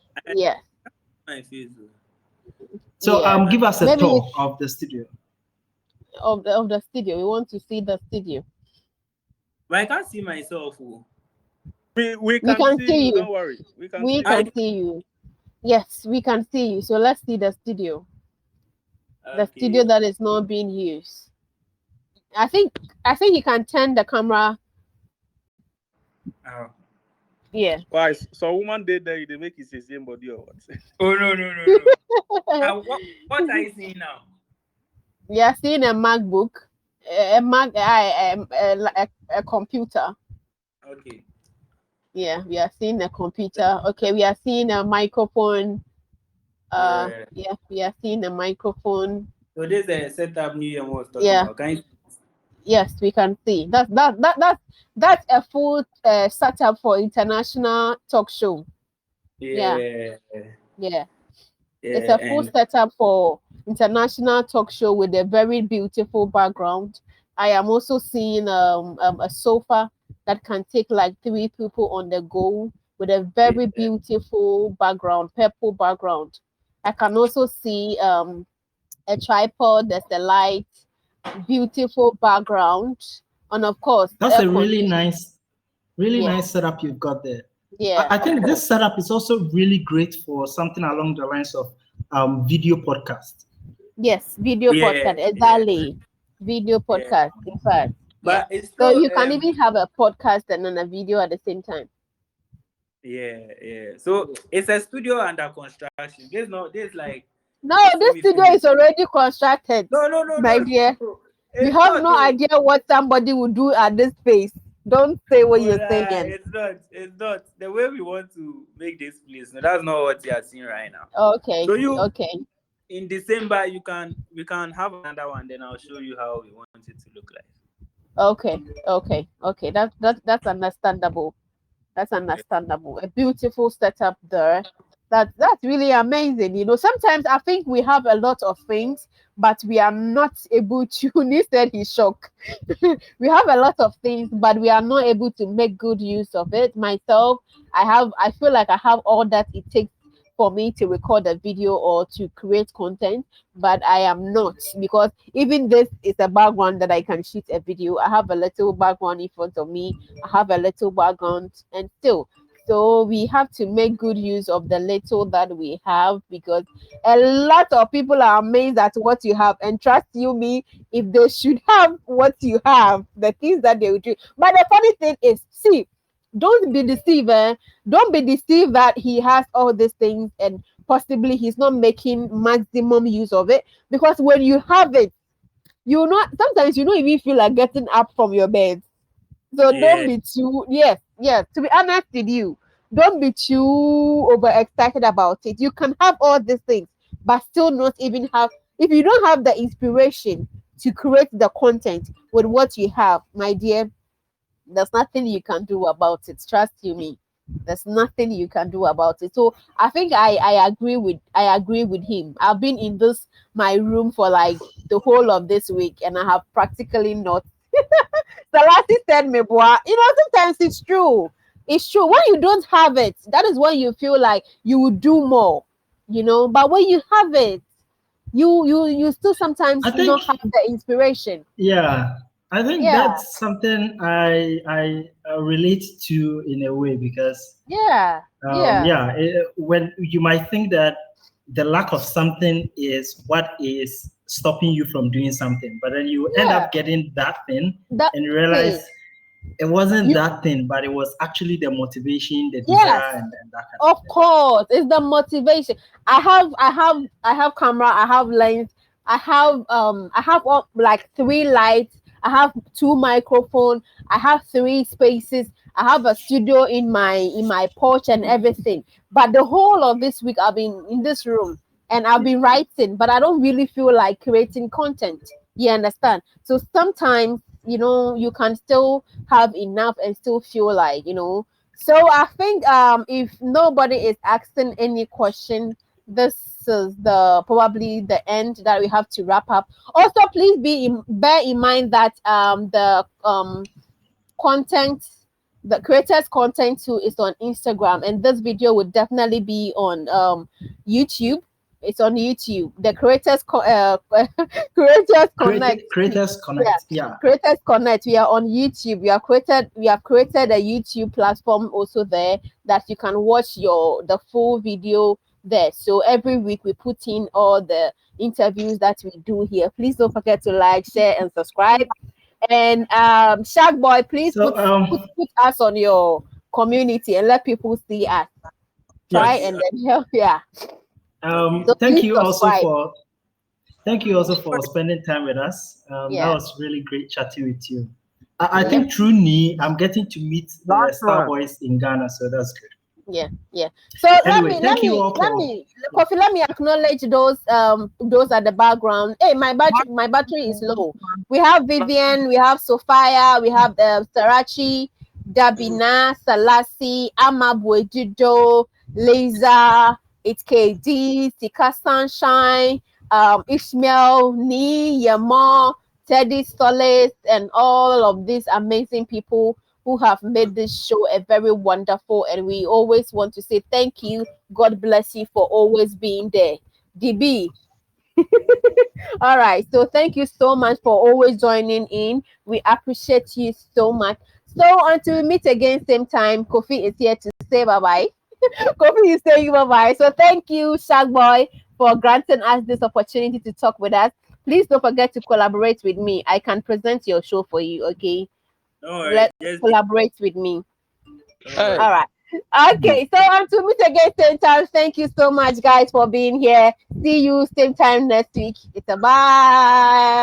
My face. So give us a tour of the studio. of the studio. We want to see the studio. But I can't see myself. We can see you. Don't worry. We can see you. Yes, we can see you. So let's see the studio. Okay. The studio that is not being used. I think you can turn the camera. Oh. Yeah. Why? So woman did they make it the same body or what? Oh no. What are you seeing now? We are seeing a MacBook, a computer. Okay. Yeah, we are seeing a computer. Okay, we are seeing a microphone. Yeah, we are seeing a microphone. So this is a setup New Year was talking about. Can you... Yes, we can see. That's a full setup for international talk show. Yeah. It's a full setup for international talk show with a very beautiful background. I am also seeing a sofa that can take like 3 people on the go with a very beautiful background, purple background. I can also see a tripod, there's the light, beautiful background, and of course that's a really nice setup you've got there. Yeah, I think this setup is also really great for something along the lines of video podcast. Yes, video podcast, exactly. Video podcast, in fact. But it's still, so you can even have a podcast and then a video at the same time. Yeah. So it's a studio under construction. There's like no, this studio is already constructed. No, my dear. You have no idea what somebody will do at this place. Don't say what you're saying. It's not the way we want to make this place. No, that's not what you are seeing right now. Okay. So in December we can have another one. Then I'll show you how we want it to look like. Okay. That's understandable. That's understandable. A beautiful setup there. That's really amazing. You know, sometimes I think we have a lot of things, but we are not able to. He said he's shocked. We have a lot of things, but we are not able to make good use of it. Myself, I feel like I have all that it takes for me to record a video or to create content, but I am not, because even this is a background that I can shoot a video. I have a little background in front of me. I have a little background, and still. So we have to make good use of the little that we have, because a lot of people are amazed at what you have. And trust you me, if they should have what you have, the things that they will do. But the funny thing is, see, don't be deceived. Don't be deceived that he has all these things and possibly he's not making maximum use of it. Because when you have it, sometimes you don't even feel like getting up from your bed. So don't be too, yes, to be honest with you, don't be too overexcited about it. You can have all these things, but still not even have, if you don't have the inspiration to create the content with what you have, my dear, there's nothing you can do about it. Trust you me. There's nothing you can do about it. So I think I agree with him. I've been in my room for like the whole of this week, and I have practically not. Salati said me, boy. Sometimes it's true. It's true. When you don't have it, that is when you feel like you would do more. But when you have it, you still sometimes don't have the inspiration. Yeah. I think that's something I relate to in a way, because when you might think that the lack of something is what is stopping you from doing something, but then you end up getting that thing and you realize it wasn't that thing, but it was actually the motivation, the desire, and that kind of thing. Of course, it's the motivation. I have camera, I have lens, I have like 3 lights. I have 2 microphones. I have 3 spaces. I have a studio in my porch and everything. But the whole of this week, I've been in this room and I've been writing, but I don't really feel like creating content. You understand? So sometimes, you can still have enough and still feel like, So I think if nobody is asking any question, this is probably the end that we have to wrap up. Also, please bear in mind that the content, the creators content too, is on Instagram, and this video would definitely be on YouTube. It's on YouTube. The Creators Creators Connect. Creators Connect. Yeah. Creators Connect. We are on YouTube. We have created a YouTube platform also there that you can watch the full video there. So every week we put in all the interviews that we do here. Please don't forget to like, share, and subscribe. And Shark Boy, please put us on your community and let people see us. Try and then help. Yeah. So thank you also for spending time with us. That was really great chatting with you. I think through Nee, I'm getting to meet the Star Boys in Ghana, so that's good. Yeah. So anyway, let me acknowledge those at the background. Hey, my battery is low. We have Vivian, we have Sophia, we have Sarachi, Dabina, Salasi, Amabwejido, Liza, it's KD, Tika Sunshine, Ishmael, Ni, Yamo, Teddy Solis, and all of these amazing people who have made this show a very wonderful, and we always want to say thank you. God bless you for always being there. DB. All right. So thank you so much for always joining in. We appreciate you so much. So until we meet again, same time, Kofi is here to say bye-bye. Kofi is saying bye-bye. So thank you, Shark Boy, for granting us this opportunity to talk with us. Please don't forget to collaborate with me. I can present your show for you, okay? Let's collaborate with me. All right. Okay, so until meet again same time. Thank you so much, guys, for being here. See you same time next week. It's a bye.